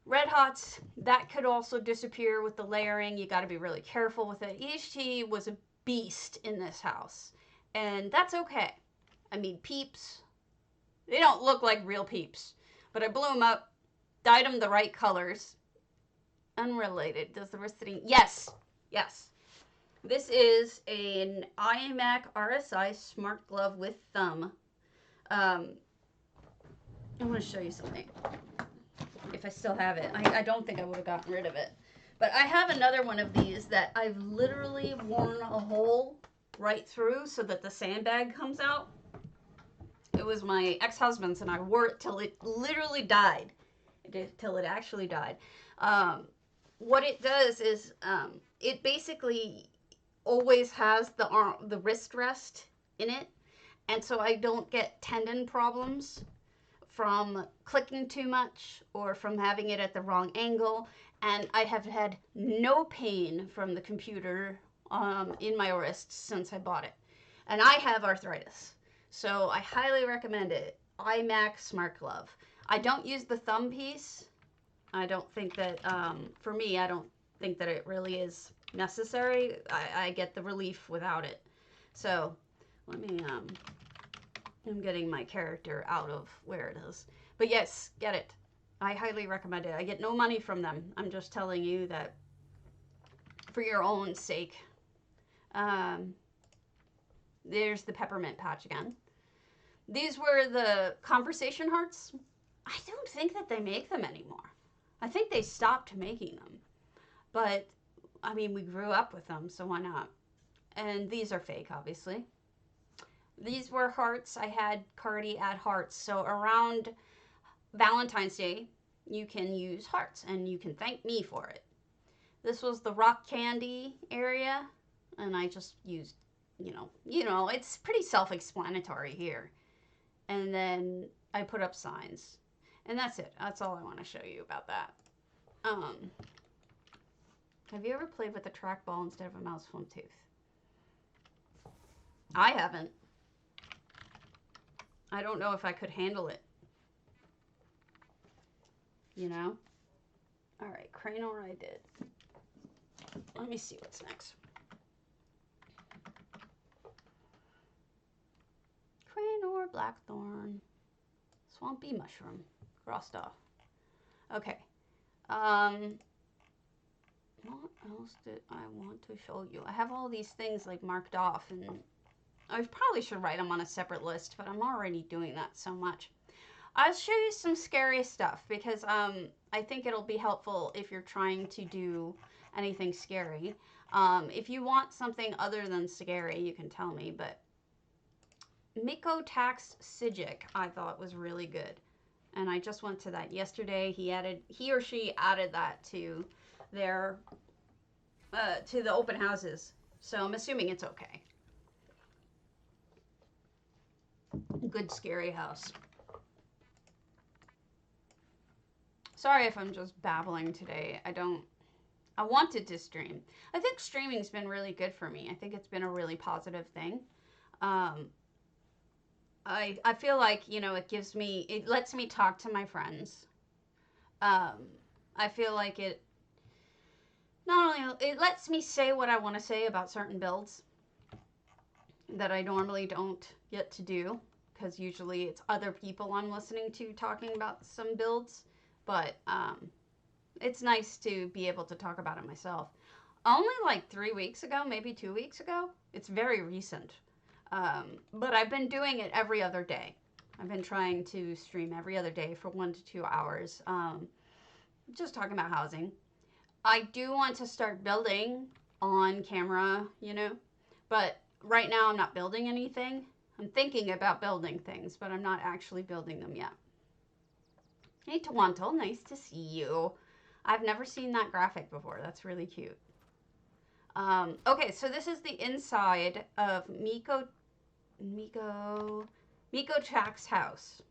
red hots. That could also disappear with the layering. You got to be really careful with it. EHT was a beast in this house, and that's okay. I mean, peeps, they don't look like real peeps, but I blew them up, dyed them the right colors. Unrelated. Does the wrist sitting? Yes. Yes. This is an iMac RSI smart glove with thumb. I want to show you something. If I still have it. I don't think I would have gotten rid of it. But I have another one of these that I've literally worn a hole right through so that the sandbag comes out. It was my ex-husband's, and I wore it till it literally died. Till it actually died. What it does is it basically always has the wrist rest in it, and so I don't get tendon problems from clicking too much or from having it at the wrong angle. And I have had no pain from the computer in my wrists since I bought it. And I have arthritis, so I highly recommend it. iMac Smart Glove. I don't use the thumb piece. I don't think that, for me, I don't think that it really is necessary. I get the relief without it. So let me, I'm getting my character out of where it is. But yes, get it. I highly recommend it. I get no money from them. I'm just telling you that for your own sake. There's the peppermint patch again. These were the conversation hearts. I don't think that they make them anymore. I think they stopped making them. But, I mean, we grew up with them, so why not? And these are fake, obviously. These were hearts. I had Cardi at hearts. So around Valentine's Day, you can use hearts, and you can thank me for it. This was the rock candy area, and I just used, you know, it's pretty self-explanatory here. And then I put up signs. And that's it. That's all I want to show you about that. Have you ever played with a trackball instead of a mouse foam tooth? I haven't. I don't know if I could handle it. You know? Alright, Krainor I did. Let me see what's next. Krainorblackthorne. Swampy mushroom. Crossed off. Okay. What else did I want to show you? I have all these things like marked off, and I probably should write them on a separate list, but I'm already doing that so much. I'll show you some scary stuff because I think it'll be helpful if you're trying to do anything scary. If you want something other than scary, you can tell me, but Mycotax Sigic I thought was really good. And I just went to that yesterday. He or she added that to their to the open houses. So I'm assuming it's okay. Good scary house. Sorry if I'm just babbling today. I wanted to stream. I think streaming's been really good for me. I think it's been a really positive thing. I feel like, you know, it lets me talk to my friends. I feel like it lets me say what I want to say about certain builds that I normally don't get to do, because usually it's other people I'm listening to talking about some builds, but it's nice to be able to talk about it myself. Only like 3 weeks ago, maybe 2 weeks ago. It's very recent. But I've been doing it every other day. I've been trying to stream every other day for 1 to 2 hours. Just talking about housing. I do want to start building on camera, you know, but right now I'm not building anything. I'm thinking about building things, but I'm not actually building them yet. Hey, Tawanto, nice to see you. I've never seen that graphic before. That's really cute. Okay, so this is the inside of Mycotax's house.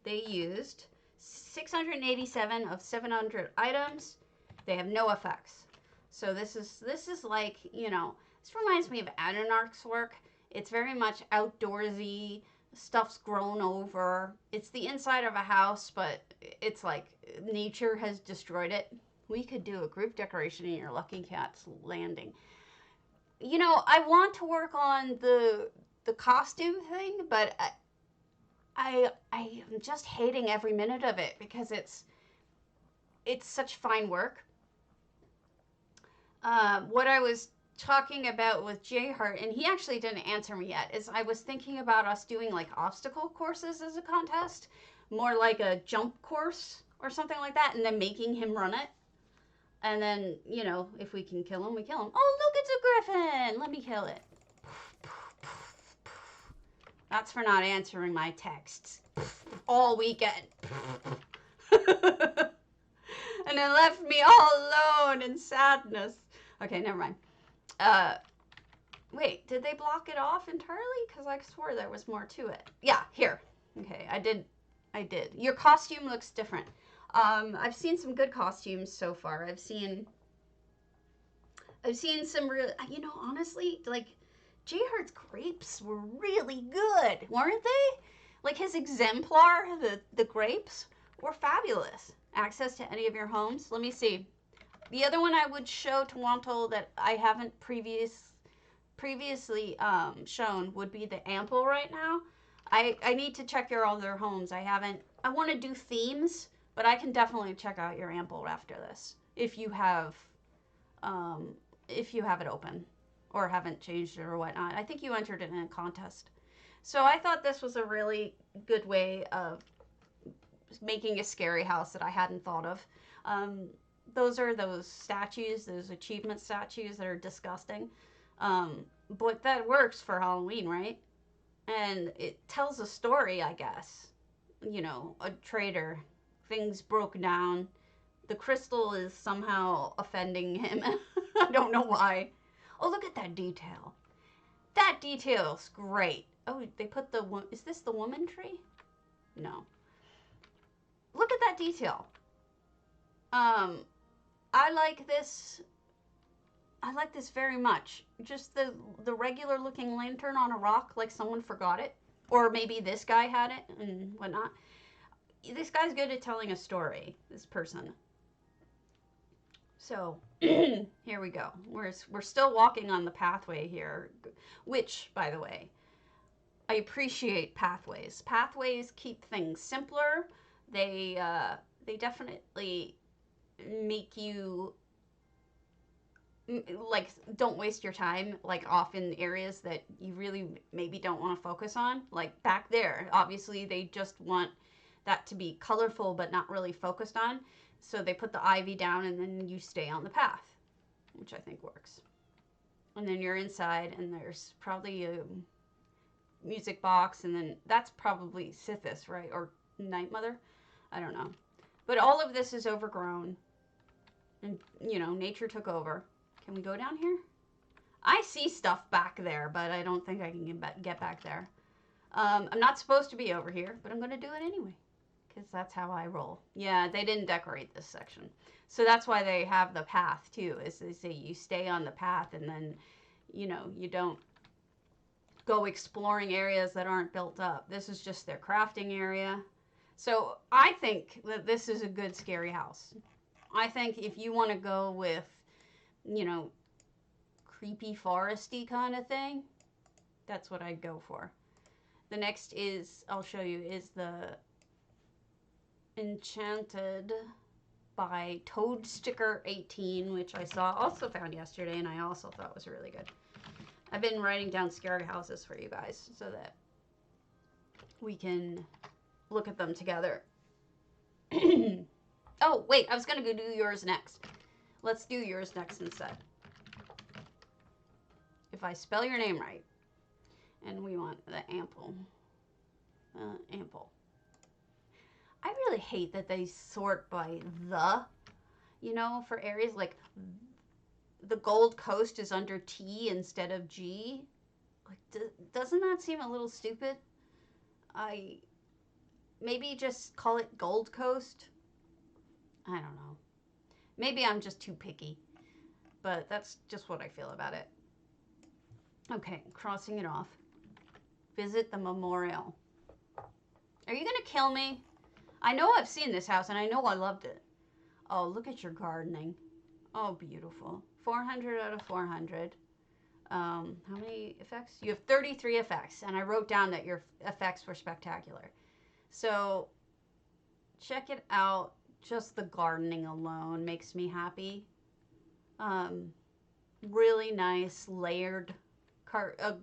They used 687 of 700 items. They have no effects. So this is like, you know, this reminds me of Anarch's work. It's very much outdoorsy. Stuff's grown over. It's the inside of a house, but it's like nature has destroyed it. We could do a group decoration in your Lucky Cat's landing. You know, I want to work on the costume thing, but I am just hating every minute of it because it's such fine work. What I was talking about with Jay Hart, and he actually didn't answer me yet, is I was thinking about us doing like obstacle courses as a contest, more like a jump course or something like that, and then making him run it. And then, you know, if we can kill him, we kill him. Oh, look, it's a griffin. Let me kill it. That's for not answering my texts all weekend. And it left me all alone in sadness. Okay, never mind. Wait, did they block it off entirely? Because I swore there was more to it. Yeah, here. Okay, I did. Your costume looks different. I've seen some good costumes so far. I've seen some real, you know, honestly, like, J Heart's grapes were really good, weren't they? Like, his exemplar, the grapes, were fabulous. Access to any of your homes. Let me see. The other one I would show to Wanto that I haven't previously shown would be the Ample right now. I need to check your other homes. I want to do themes, but I can definitely check out your Ample after this if you have it open or haven't changed it or whatnot. I think you entered it in a contest. So I thought this was a really good way of making a scary house that I hadn't thought of. Those are those statues, those achievement statues that are disgusting. But that works for Halloween, right? And it tells a story, I guess. You know, a traitor. Things broke down. The crystal is somehow offending him. I don't know why. Oh, look at that detail. That detail's great. Oh, they put is this the woman tree? No. Look at that detail. I like this. I like this very much. Just the regular looking lantern on a rock, like someone forgot it. Or maybe this guy had it and whatnot. This guy's good at telling a story, this person. So, here we go. We're still walking on the pathway here, which, by the way, I appreciate pathways. Pathways keep things simpler. They definitely make you, like, don't waste your time, like, off in areas that you really maybe don't want to focus on. Like, back there, obviously, they just want that to be colorful but not really focused on. So they put the ivy down and then you stay on the path, which I think works. And then you're inside and there's probably a music box, and then that's probably Sithis, right? Or Night Mother? I don't know. But all of this is overgrown. And, you know, nature took over. Can we go down here? I see stuff back there, but I don't think I can get back there. I'm not supposed to be over here, but I'm going to do it anyway. Because that's how I roll. Yeah, they didn't decorate this section. So that's why they have the path, too. Is they say you stay on the path and then, you know, you don't go exploring areas that aren't built up. This is just their crafting area. So I think that this is a good scary house. I think if you want to go with, you know, creepy foresty kind of thing, that's what I'd go for. The next is, I'll show you, is the Enchanted by Toadsticker 18, which I also found yesterday, and I also thought was really good. I've been writing down scary houses for you guys so that we can look at them together. Oh, wait, I was going to go do yours next. Let's do yours next instead. If I spell your name right. And we want the Ample. Ample. I really hate that they sort by the, you know, for areas like the Gold Coast is under T instead of G. Like, doesn't that seem a little stupid? Maybe just call it Gold Coast. I don't know. Maybe I'm just too picky, but that's just what I feel about it. Okay, crossing it off. Visit the memorial. Are you gonna kill me? I know I've seen this house and I know I loved it. Oh, look at your gardening. Oh, beautiful. 400 out of 400. How many effects? You have 33 effects, and I wrote down that your effects were spectacular. So, check it out. Just the gardening alone makes me happy. Really nice layered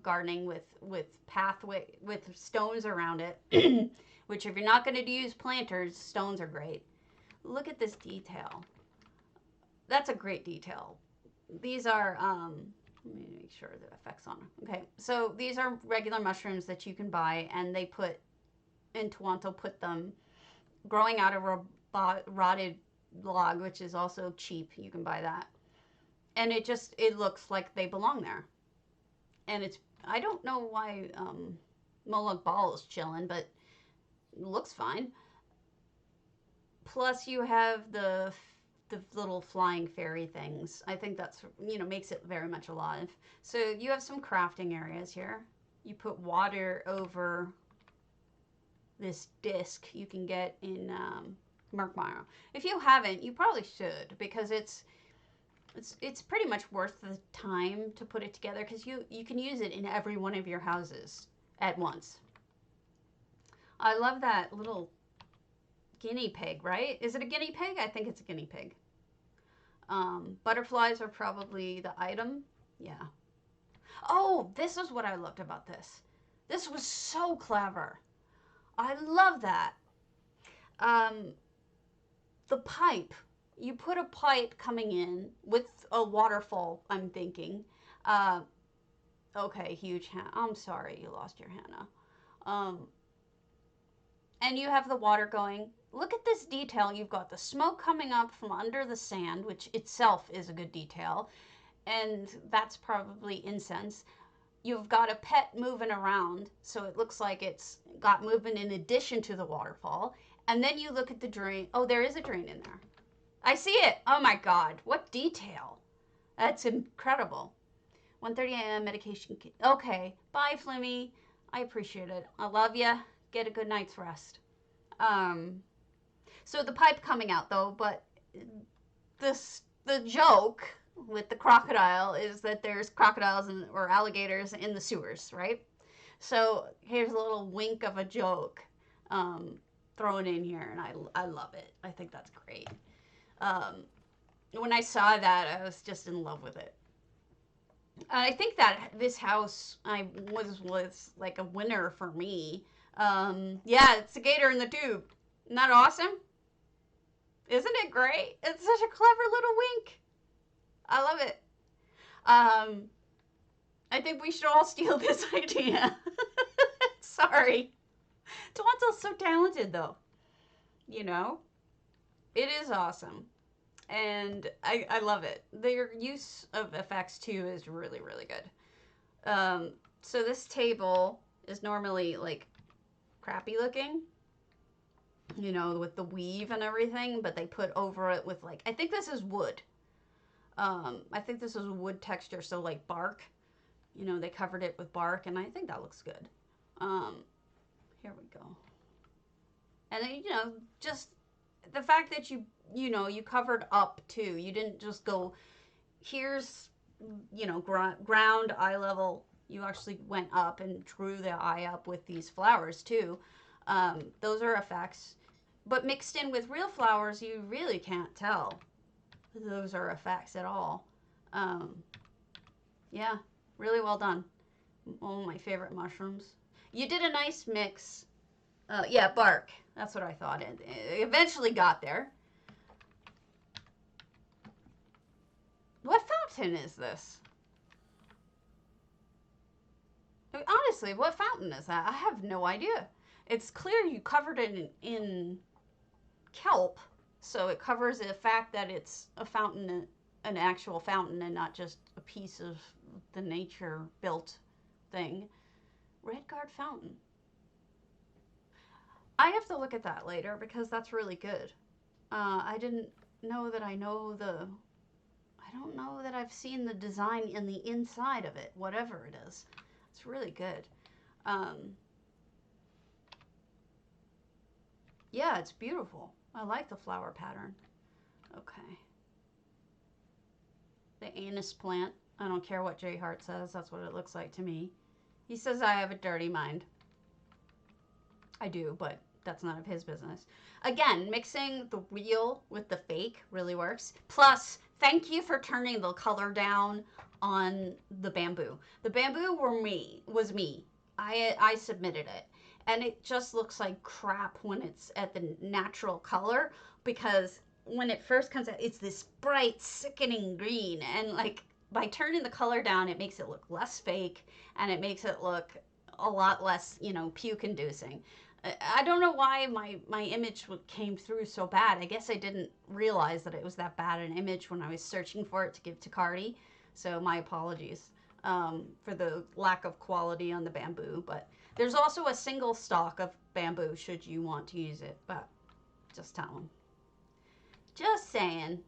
gardening with pathway, with stones around it. Which, if you're not going to use planters, stones are great. Look at this detail. that's a great detail. These are, let me make sure the effects on. Okay, so these are regular mushrooms that you can buy, and they put, in Toronto, put them growing out of a rotted log, which is also cheap. You can buy that. And it looks like they belong there. And I don't know why Moloch Ball is chilling, but it looks fine. Plus, you have the little flying fairy things. I think that's, makes it very much alive. So you have some crafting areas here. You put water over this disc you can get in Merkmire. If you haven't, you probably should, because it's pretty much worth the time to put it together, because you can use it in every one of your houses at once. I love that little guinea pig, right? Is it a guinea pig? I think it's a guinea pig. Butterflies are probably the item. Yeah. Oh, this is what I loved about this. This was so clever. I love that. The pipe. You put a pipe coming in with a waterfall, I'm thinking. Okay, huge hand. I'm sorry you lost your Hannah. And you have the water going. Look at this detail. You've got the smoke coming up from under the sand, which itself is a good detail. And that's probably incense. You've got a pet moving around, so it looks like it's got movement in addition to the waterfall. And then you look at the drain. Oh, there is a drain in there. I see it. Oh my God. What detail. That's incredible. 1:30 a.m. medication kit. Okay. Bye, Flimmy. I appreciate it. I love you. Get a good night's rest. So the pipe coming out though, but the joke with the crocodile is that there's crocodiles or alligators in the sewers, right? So here's a little wink of a joke thrown in here, and I love it. I think that's great. When I saw that, I was just in love with it. I think that this house was like a winner for me. Yeah, it's a gator in the tube. Isn't that awesome? Isn't it great? It's such a clever little wink. I love it. I think we should all steal this idea. Sorry. Toronto's so talented, though. It is awesome. And I love it. Their use of effects, too, is really, really good. So this table is normally, like, crappy looking, with the weave and everything, but they put over it with, like, I think this is wood. I think this is a wood texture, so, like, bark. They covered it with bark, and I think that looks good. Here we go. And then, just the fact that you covered up, too. You didn't just go, here's, ground, eye level. You actually went up and drew the eye up with these flowers, too. Those are effects. But mixed in with real flowers, you really can't tell those are effects at all. Yeah, really well done. One of my favorite mushrooms. You did a nice mix. Yeah, bark. That's what I thought. It eventually got there. What fountain is this? I mean, honestly, what fountain is that? I have no idea. It's clear you covered it in kelp, so it covers the fact that it's a fountain, an actual fountain, and not just a piece of the nature-built thing. Redguard Fountain. I have to look at that later because that's really good. I didn't know that I don't know that I've seen the design in the inside of it, whatever it is. It's really good. Yeah, it's beautiful. I like the flower pattern. Okay. The anise plant. I don't care what J Hart says. That's what it looks like to me. He says I have a dirty mind. I do, but that's none of his business. Again, mixing the real with the fake really works. Plus, thank you for turning the color down on the bamboo. The bamboo was me. I submitted it. And it just looks like crap when it's at the natural color because when it first comes out, it's this bright, sickening green. And like by turning the color down, it makes it look less fake and it makes it look a lot less, you know, puke inducing. I don't know why my image came through so bad. I guess I didn't realize that it was that bad an image when I was searching for it to give to Cardi. So my apologies for the lack of quality on the bamboo. But there's also a single stalk of bamboo should you want to use it. But just tell them. Just saying.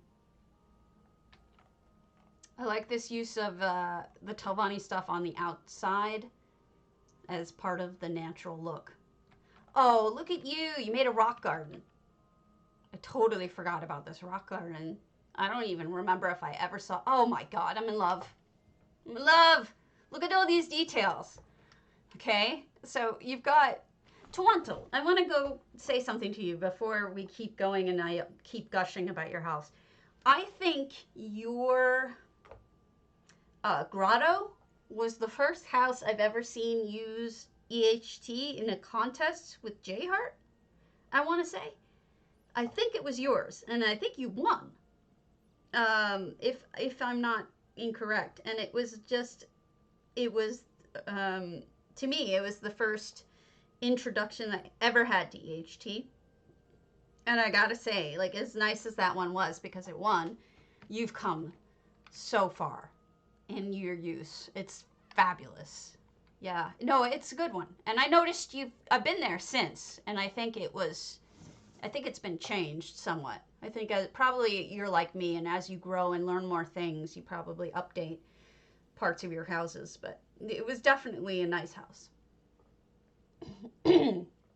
I like this use of the Talvani stuff on the outside as part of the natural look. Oh, look at you. You made a rock garden. I totally forgot about this rock garden. I don't even remember if I ever saw... Oh my god, I'm in love. I'm in love. Look at all these details. Okay, so you've got... Toronto, I want to go say something to you before we keep going and I keep gushing about your house. I think your grotto was the first house I've ever seen use EHT in a contest with J-Heart, I want to say. I think it was yours, and I think you won, if I'm not incorrect. And it was just, it was, to me, it was the first introduction I ever had to EHT. And I gotta say, like, as nice as that one was, because it won, you've come so far in your use. It's fabulous. Yeah, no, it's a good one. And I noticed I've been there since, and I think it's been changed somewhat. I think probably you're like me, and as you grow and learn more things, you probably update parts of your houses, but it was definitely a nice house.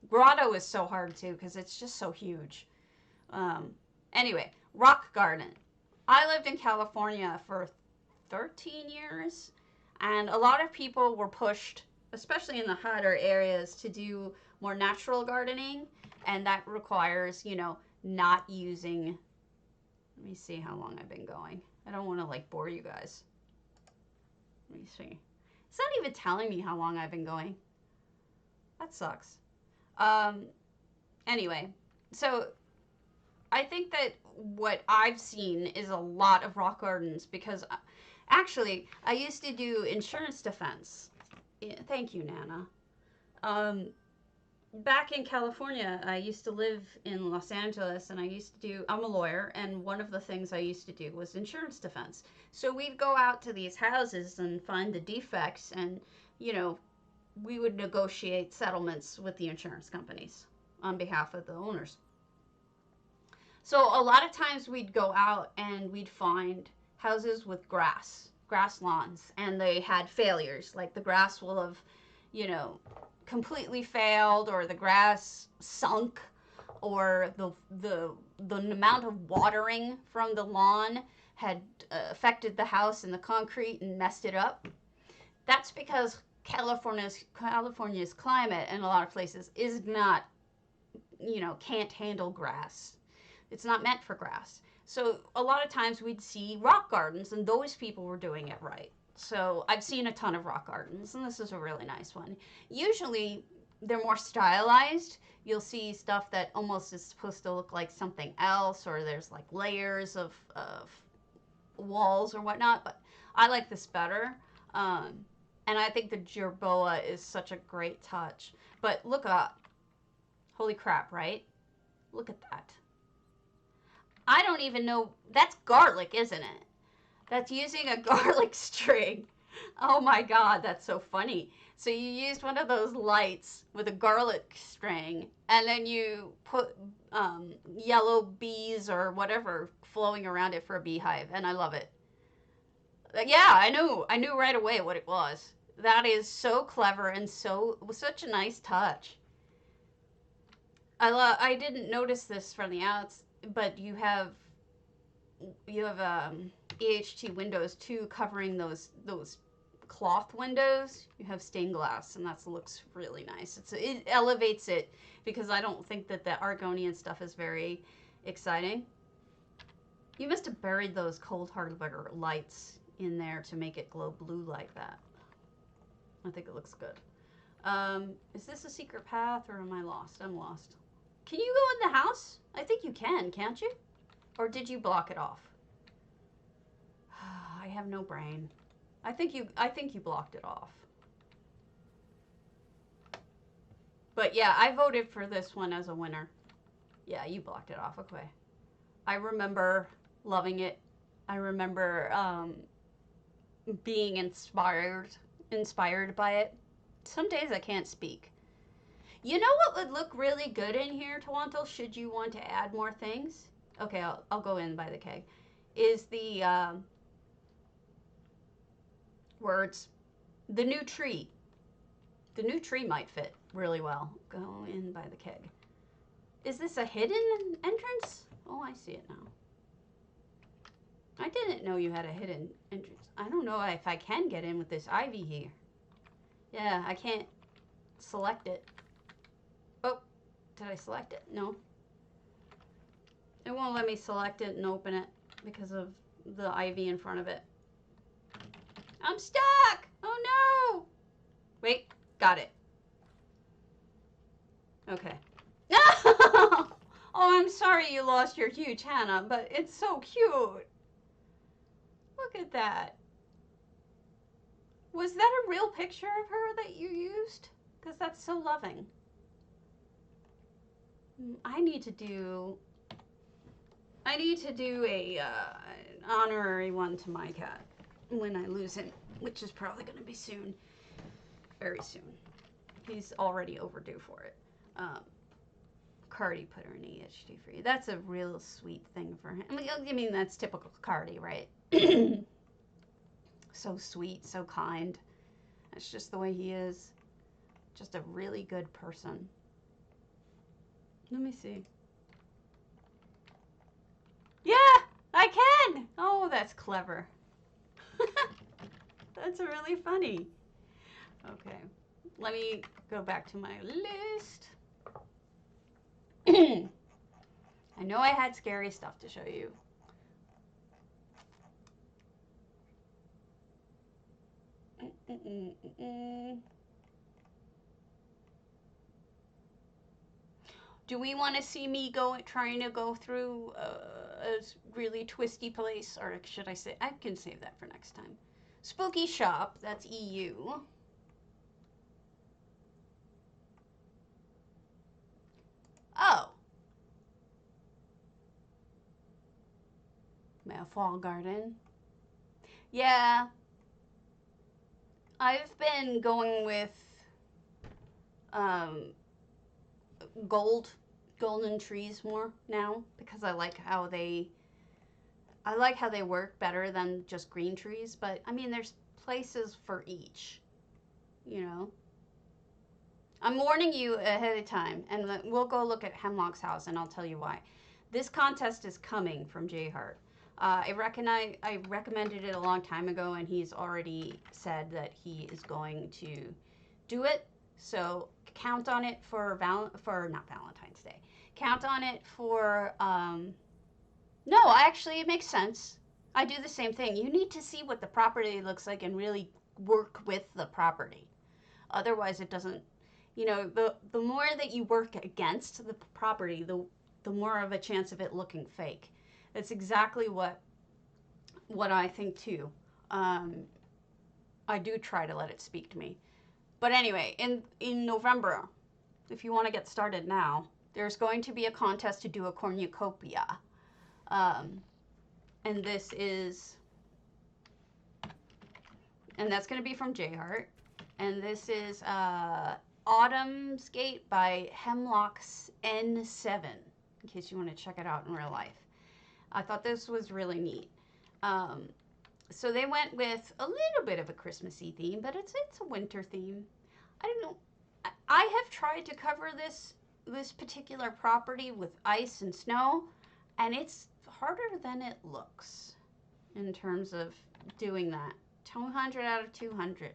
Grotto is so hard too, because it's just so huge. Anyway, rock garden. I lived in California for 13 years. And a lot of people were pushed, especially in the hotter areas, to do more natural gardening. And that requires, you know, not using... Let me see how long I've been going. I don't want to, like, bore you guys. Let me see. It's not even telling me how long I've been going. That sucks. Anyway, so I think that what I've seen is a lot of rock gardens because... Actually, I used to do insurance defense. Yeah, thank you, Nana. Back in California, I used to live in Los Angeles, and I'm a lawyer, and one of the things I used to do was insurance defense. So we'd go out to these houses and find the defects, and, you know, we would negotiate settlements with the insurance companies on behalf of the owners. So a lot of times we'd go out and we'd find houses with grass lawns, and they had failures, like the grass will have, you know, completely failed, or the grass sunk, or the amount of watering from the lawn had affected the house and the concrete and messed it up. That's because California's climate in a lot of places is not, you know, can't handle grass. It's not meant for grass. So a lot of times we'd see rock gardens, and those people were doing it right. So I've seen a ton of rock gardens, and this is a really nice one. Usually they're more stylized. You'll see stuff that almost is supposed to look like something else, or there's like layers of walls or whatnot, but I like this better. And I think the jerboa is such a great touch. But look up. Holy crap, right? Look at that. I don't even know. That's garlic, isn't it? That's using a garlic string. Oh my god, that's so funny. So you used one of those lights with a garlic string, and then you put yellow bees or whatever flowing around it for a beehive, and I love it. Yeah, I knew right away what it was. That is so clever and such a nice touch. I didn't notice this from the outs. But you have EHT windows too, covering those cloth windows. You have stained glass, and that looks really nice. It elevates it, because I don't think that the Argonian stuff is very exciting. You must have buried those cold hardware lights in there to make it glow blue like that. I think it looks good. Is this a secret path, or am I lost? I'm lost. Can you go in the house? I think you can, can't you? Or did you block it off? I have no brain. I think you blocked it off. But yeah, I voted for this one as a winner. Yeah, you blocked it off. Okay. I remember loving it. I remember being inspired by it. Some days I can't speak. You know what would look really good in here, Tawanto, should you want to add more things? Okay, I'll go in by the keg. Is the words, the new tree. The new tree might fit really well. Go in by the keg. Is this a hidden entrance? Oh, I see it now. I didn't know you had a hidden entrance. I don't know if I can get in with this ivy here. Yeah, I can't select it. Oh, did I select it? No. It won't let me select it and open it because of the ivy in front of it. I'm stuck! Oh no! Wait, got it. Okay. Oh, I'm sorry you lost your huge Hannah, but it's so cute. Look at that. Was that a real picture of her that you used? Because that's so loving. I need to do a an honorary one to my cat when I lose him, which is probably going to be soon, very soon. He's already overdue for it. Cardi put her in EHT free. That's a real sweet thing for him. I mean that's typical Cardi, right? So sweet, so kind. That's just the way he is. Just a really good person. Let me see. Yeah, I can. Oh, that's clever. That's really funny. Okay, let me go back to my list. I know I had scary stuff to show you. Do we want to see me trying to go through a really twisty place, or should I say? I can save that for next time. Spooky shop. That's EU. Oh. Fall garden. Yeah. I've been going with golden trees more now because I like how they work better than just green trees, but I mean there's places for each, you know. I'm warning you ahead of time, and we'll go look at Hemlock's house and I'll tell you why. This contest is coming from J Hart. I recommended it a long time ago, and he's already said that he is going to do it. So count on it for not Valentine's Day. Count on it for no, actually it makes sense. I do the same thing. You need to see what the property looks like and really work with the property. Otherwise it doesn't, you know, the more that you work against the property, the more of a chance of it looking fake. That's exactly what I think too. I do try to let it speak to me. But anyway, in November, if you want to get started now, there's going to be a contest to do a cornucopia. And this is, and that's going to be from J Hart. And this is Autumn's Gate by Hemlock's N7, in case you want to check it out in real life. I thought this was really neat. So they went with a little bit of a Christmassy theme, but it's a winter theme. I don't know. I have tried to cover this particular property with ice and snow, and it's harder than it looks in terms of doing that. 200 out of 200.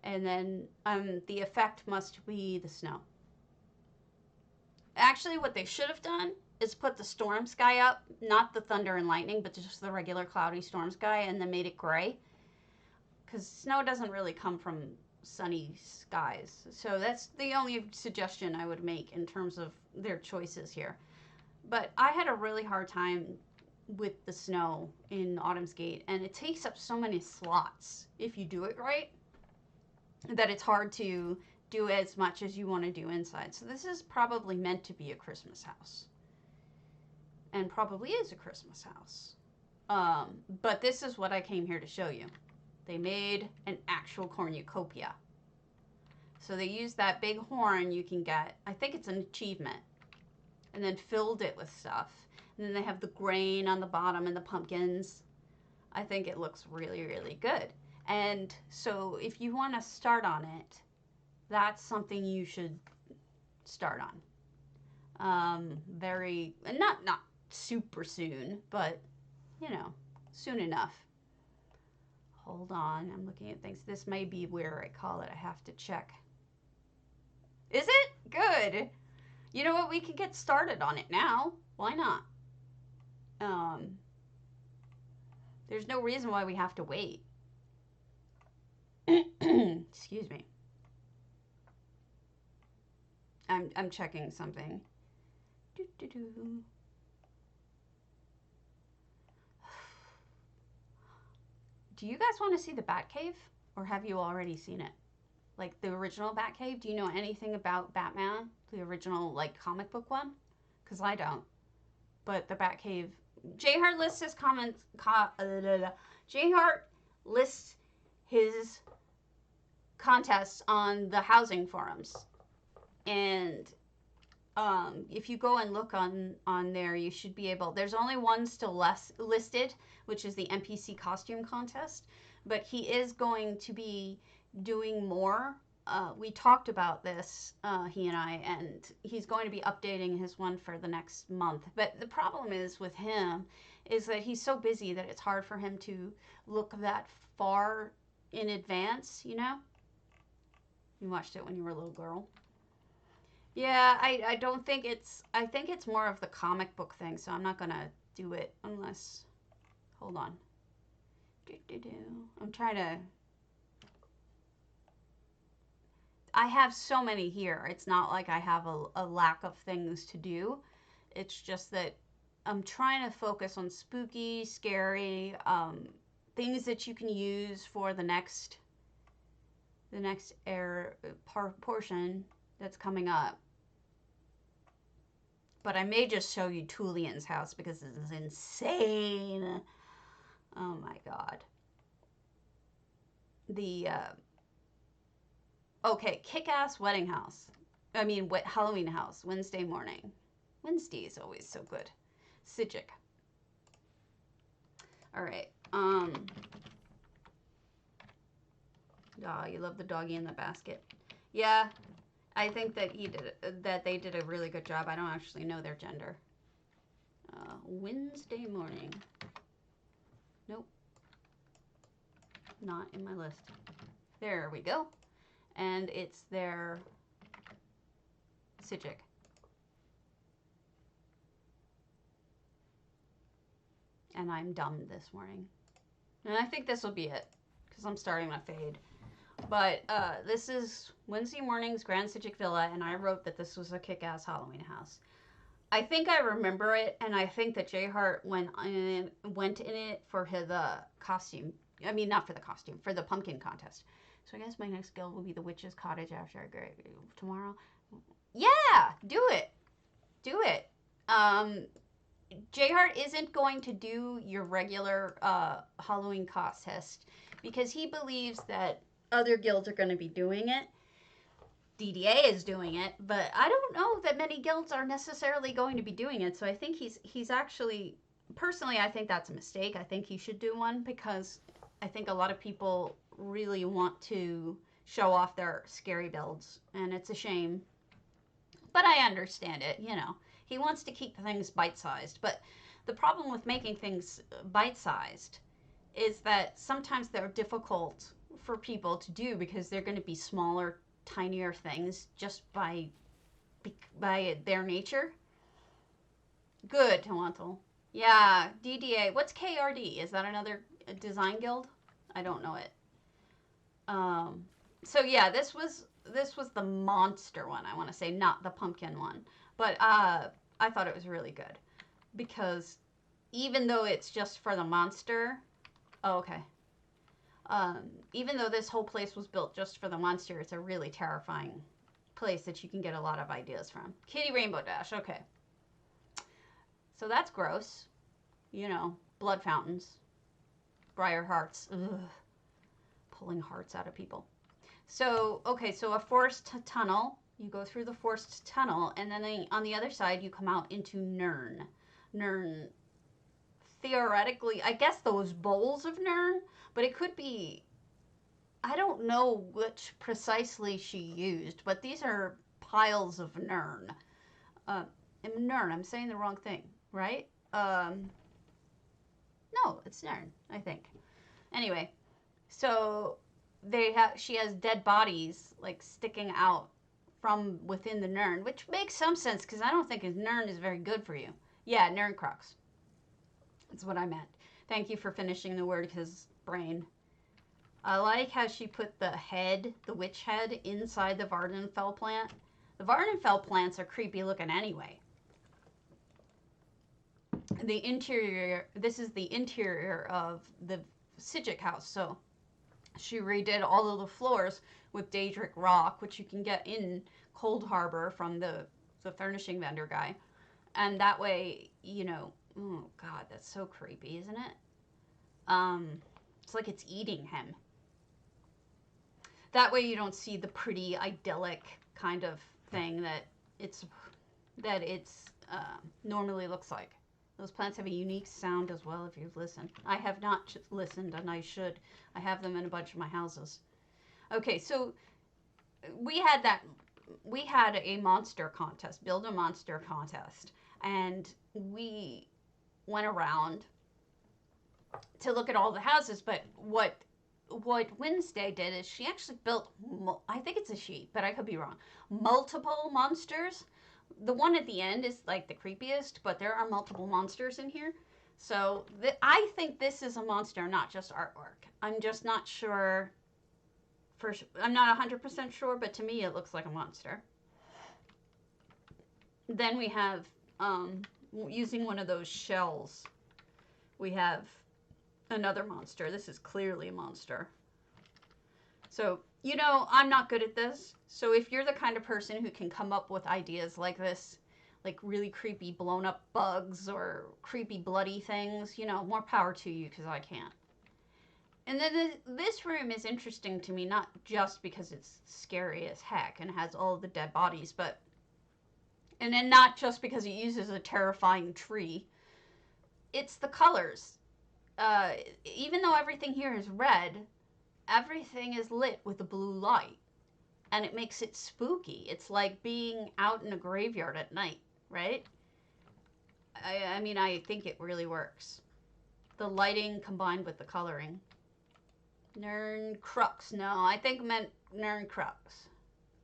And then the effect must be the snow. Actually, what they should have done is put the storm sky up, not the thunder and lightning, but just the regular cloudy storm sky, and then made it gray. Because snow doesn't really come from sunny skies. So that's the only suggestion I would make in terms of their choices here. But I had a really hard time with the snow in Autumn's Gate, and it takes up so many slots if you do it right that it's hard to do as much as you want to do inside. So this is probably meant to be a Christmas house, and probably is a Christmas house. But this is what I came here to show you. They made an actual cornucopia. So they used that big horn you can get. I think it's an achievement. And then filled it with stuff. And then they have the grain on the bottom and the pumpkins. I think it looks really, really good. And so if you want to start on it, that's something you should start on. Not super soon, but, you know, soon enough. Hold on, I'm looking at things. This may be where I call it. I have to check. Is it? Good. You know what? We could get started on it now. Why not? There's no reason why we have to wait. Excuse me. I'm checking something. Do you guys want to see the Batcave? Or have you already seen it? Like the original Batcave? Do you know anything about Batman? The original, like, comic book one? Because I don't. But the Batcave... J-Heart lists his comments... J-Heart lists his contests on the housing forums. And if you go and look on there, you should be able... There's only one still listed, which is the NPC costume contest. But he is going to be doing more. We talked about this, he and I, and he's going to be updating his one for the next month. But the problem is with him is that he's so busy that it's hard for him to look that far in advance, you know? You watched it when you were a little girl. Yeah, I don't think it's... I think it's more of the comic book thing, so I'm not going to do it unless... Hold on. I'm trying to... I have so many here. It's not like I have a lack of things to do. It's just that I'm trying to focus on spooky, scary, things that you can use for the next portion that's coming up. But I may just show you Tulian's house because this is insane. Oh my god. Okay, Kick-Ass Wedding House. I mean, Halloween House, Wednesday morning. Wednesday is always so good. Sijic. Alright, oh, you love the doggy in the basket. Yeah, I think that they did a really good job. I don't actually know their gender. Wednesday morning. Nope. Not in my list. There we go. And it's their Sijic. And I'm dumb this morning. And I think this will be it, because I'm starting my fade. But this is Wednesday morning's Grand Sijic Villa, and I wrote that this was a kick-ass Halloween house. I think I remember it, and I think that J-Heart went in it for the costume. I mean, not for the costume, for the pumpkin contest. So I guess my next guild will be the Witch's Cottage after I graduate tomorrow. Yeah, do it. Do it. J-Heart isn't going to do your regular Halloween contest because he believes that other guilds are going to be doing it. DDA is doing it, but I don't know that many guilds are necessarily going to be doing it. So I think he's actually, personally, I think that's a mistake. I think he should do one because I think a lot of people really want to show off their scary builds, and it's a shame. But I understand it, you know. He wants to keep things bite-sized, but the problem with making things bite-sized is that sometimes they're difficult for people to do because they're going to be smaller, tinier things just by their nature. Good, Tawantel. Yeah, DDA. What's KRD? Is that another design guild? I don't know it. So yeah, this was the monster one, I want to say, not the pumpkin one. But I thought it was really good. Because even though it's just for the monster... Oh, okay. Even though this whole place was built just for the monster, it's a really terrifying place that you can get a lot of ideas from. Kitty Rainbow Dash, okay. So that's gross. You know, blood fountains. Briar hearts. Ugh. Pulling hearts out of people. So, okay, so a forest tunnel. You go through the forest tunnel, and then on the other side, you come out into Nirn. Nirn, theoretically, I guess those bowls of Nirn, but it could be, I don't know which precisely she used, but these are piles of Nirn. Nirn, I'm saying the wrong thing, right? No, it's Nirn, I think. Anyway, so she has dead bodies like sticking out from within the Nirn, which makes some sense because I don't think Nirn is very good for you. Yeah, Nirn Crux. That's what I meant. Thank you for finishing the word because brain. I like how she put the head, the witch head, inside the Vardenfell plant. The Vardenfell plants are creepy looking anyway. The interior, this is the interior of the Sijic house, so she redid all of the floors with Daedric rock, which you can get in Cold Harbor from the furnishing vendor guy. And that way, you know, oh God, that's so creepy, isn't it? It's like it's eating him. That way you don't see the pretty idyllic kind of thing that it's normally looks like. Those plants have a unique sound as well if you've listened. I have not listened, and I should. I have them in a bunch of my houses. Okay, so we had a monster contest, build a monster contest, and we went around to look at all the houses, but what Wednesday did is she actually built, I think it's a she, but I could be wrong, multiple monsters. The one at the end is like the creepiest, but there are multiple monsters in here. So I think this is a monster, not just artwork. I'm just not sure. I'm not 100% sure, but to me it looks like a monster. Then we have, using one of those shells, we have another monster. This is clearly a monster. So, you know, I'm not good at this. So if you're the kind of person who can come up with ideas like this, like really creepy blown up bugs or creepy bloody things, you know, more power to you because I can't. And then this room is interesting to me, not just because it's scary as heck and has all the dead bodies, but, and then not just because it uses a terrifying tree. It's the colors. Even though everything here is red, everything is lit with a blue light. And it makes it spooky. It's like being out in a graveyard at night, right? I mean, I think it really works. The lighting combined with the coloring. Nirn Crux. No, I think meant Nirn Crux.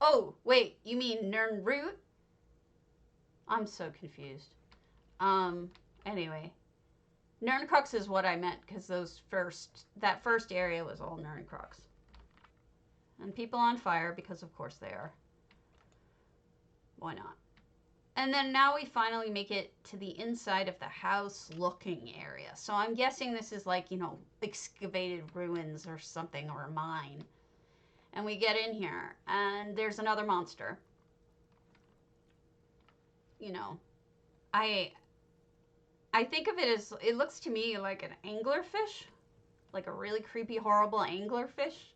Oh, wait, you mean Nirn Root? I'm so confused. Anyway. Nirn Crux is what I meant, because that first area was all Nirn Crux. And people on fire, because of course they are. Why not? And then now we finally make it to the inside of the house looking area. So I'm guessing this is like, you know, excavated ruins or something, or a mine. And we get in here, and there's another monster. You know, I think of it as, it looks to me like an anglerfish. Like a really creepy, horrible anglerfish.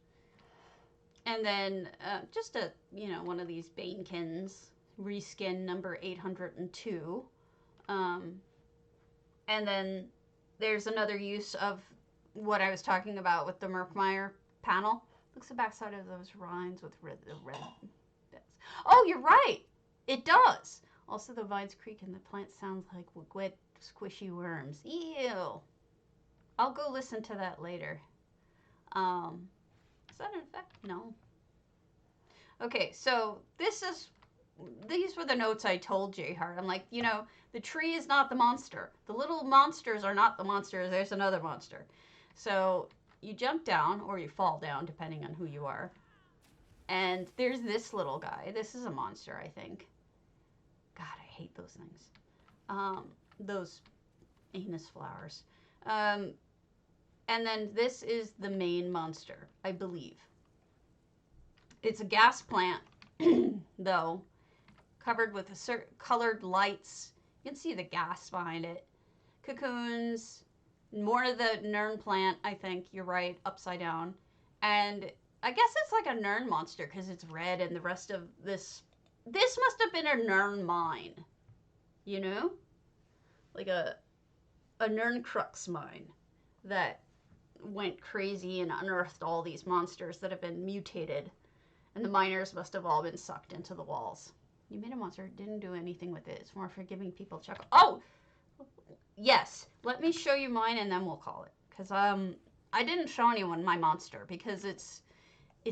And then just a, you know, one of these Banekins, reskin number 802. And then there's another use of what I was talking about with the Murkmire panel. Looks the backside of those rinds with the red bits. Oh, you're right. It does. Also, the vines creak and the plant sounds like wet, squishy worms. Ew. I'll go listen to that later. Is that an effect? No. Okay, so these were the notes I told J Hart. I'm like, you know, the tree is not the monster. The little monsters are not the monsters. There's another monster. So you jump down, or you fall down, depending on who you are. And there's this little guy. This is a monster, I think. God, I hate those things. those anus flowers. And then this is the main monster, I believe. It's a gas plant, though, covered with colored lights. You can see the gas behind it. Cocoons, more of the Nern plant, I think. You're right, upside down. And I guess it's like a Nern monster because it's red, and the rest of this must have been a Nern mine, you know? Like a Nern crux mine that went crazy and unearthed all these monsters that have been mutated, and the miners must have all been sucked into the walls. You made a monster, didn't do anything with it. It's more for giving people chuckle. Oh! Yes, let me show you mine and then we'll call it. Because I didn't show anyone my monster because it's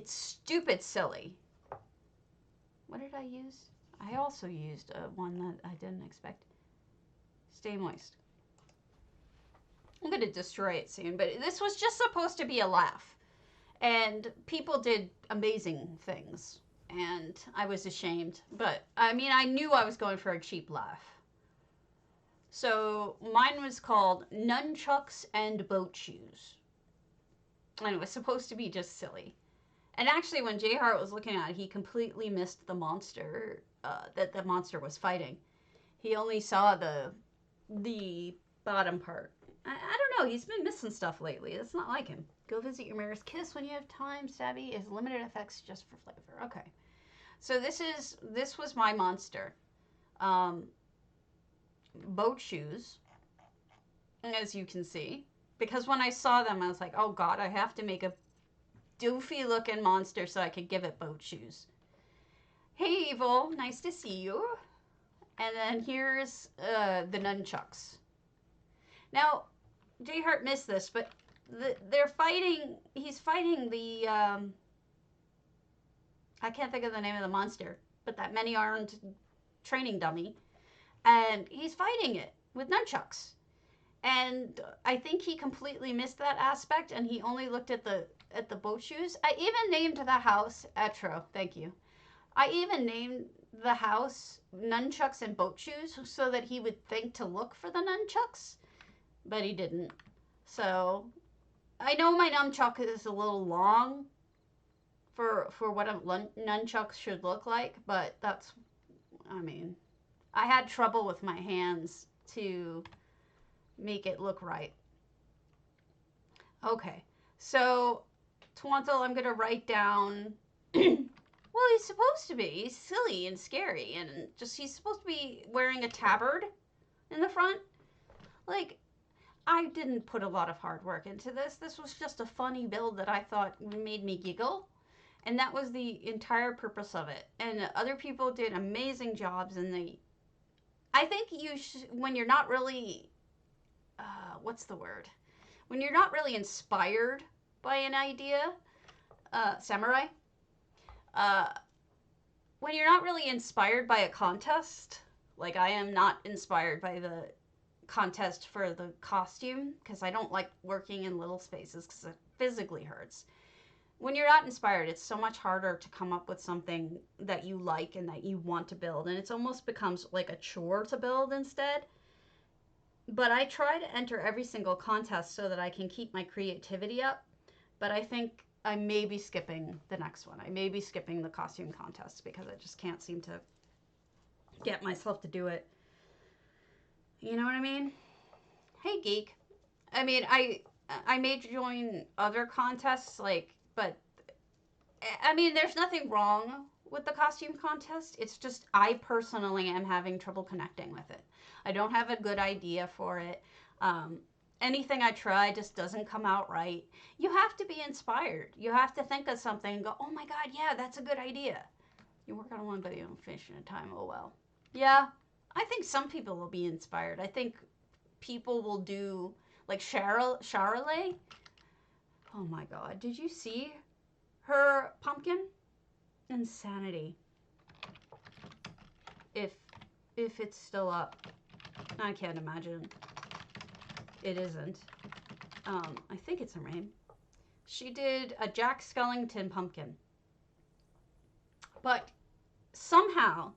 stupid silly. What did I use? I also used one that I didn't expect. Stay moist. I'm going to destroy it soon, but this was just supposed to be a laugh. And people did amazing things. And I was ashamed. But, I mean, I knew I was going for a cheap laugh. So, mine was called Nunchucks and Boat Shoes. And it was supposed to be just silly. And actually, when J Hart was looking at it, he completely missed the monster that the monster was fighting. He only saw the bottom part. I don't know. He's been missing stuff lately. It's not like him. Go visit your mirror's kiss when you have time. Stabby is limited effects just for flavor. Okay. So this was my monster. Boat shoes, as you can see. Because when I saw them, I was like, oh God, I have to make a doofy looking monster so I could give it boat shoes. Hey, Evil. Nice to see you. And then here's the nunchucks. Now, J Hart missed this, but they're fighting. He's fighting the. I can't think of the name of the monster, but that many-armed training dummy, and he's fighting it with nunchucks. And I think he completely missed that aspect, and he only looked at the boat shoes. I even named the house Etro. Thank you. I even named the house Nunchucks and Boat Shoes so that he would think to look for the nunchucks, but he didn't. So I know my nunchuck is a little long for what a nunchuck should look like, but that's, I mean, I had trouble with my hands to make it look right. Okay, so Twantle, I'm gonna write down. Well, he's supposed to be. He's silly and scary, and he's supposed to be wearing a tabard in the front. Like, I didn't put a lot of hard work into this. This was just a funny build that I thought made me giggle, and that was the entire purpose of it. And other people did amazing jobs, and I think when you're not really, what's the word? When you're not really inspired by an idea, samurai, when you're not really inspired by a contest, like I am not inspired by the contest for the costume, because I don't like working in little spaces because it physically hurts. When you're not inspired, it's so much harder to come up with something that you like and that you want to build, and it almost becomes like a chore to build instead. But I try to enter every single contest so that I can keep my creativity up, but I think I may be skipping the next one. I may be skipping the costume contest because I just can't seem to get myself to do it. You know what I mean? Hey, geek. I mean, I may join other contests, but I mean, there's nothing wrong with the costume contest. It's just I personally am having trouble connecting with it. I don't have a good idea for it. Anything I try just doesn't come out right. You have to be inspired. You have to think of something and go, oh my God, yeah, that's a good idea. You work on one, but you don't finish in time. Oh, well. Yeah, I think some people will be inspired. I think people will do, like Sharalei. Oh my God, did you see her pumpkin? Insanity. If it's still up. I can't imagine. It isn't. I think it's her name. She did a Jack Skellington pumpkin. But somehow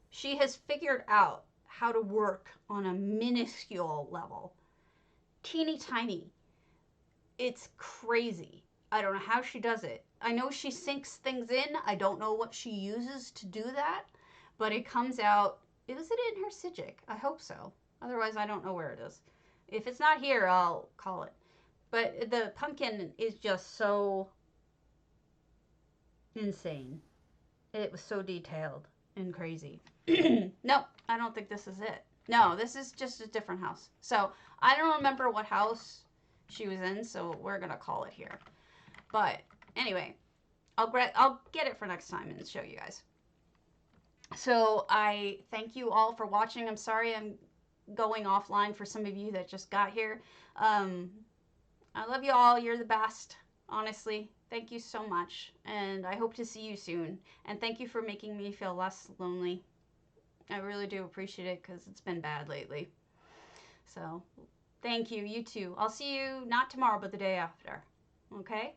she has figured out how to work on a minuscule level. Teeny tiny. It's crazy. I don't know how she does it. I know she sinks things in. I don't know what she uses to do that, but it comes out. Is it in her Sigic? I hope so. Otherwise, I don't know where it is. If it's not here, I'll call it. But the pumpkin is just so insane. It was so detailed and crazy. Nope, I don't think this is it. No, this is just a different house. So I don't remember what house she was in, so we're gonna call it here. But anyway, I'll get it for next time and show you guys. So I thank you all for watching. I'm sorry I'm going offline for some of you that just got here. I love you all. You're the best. Honestly, thank you so much. And I hope to see you soon. And thank you for making me feel less lonely. I really do appreciate it because it's been bad lately. So thank you. You too. I'll see you not tomorrow, but the day after. Okay?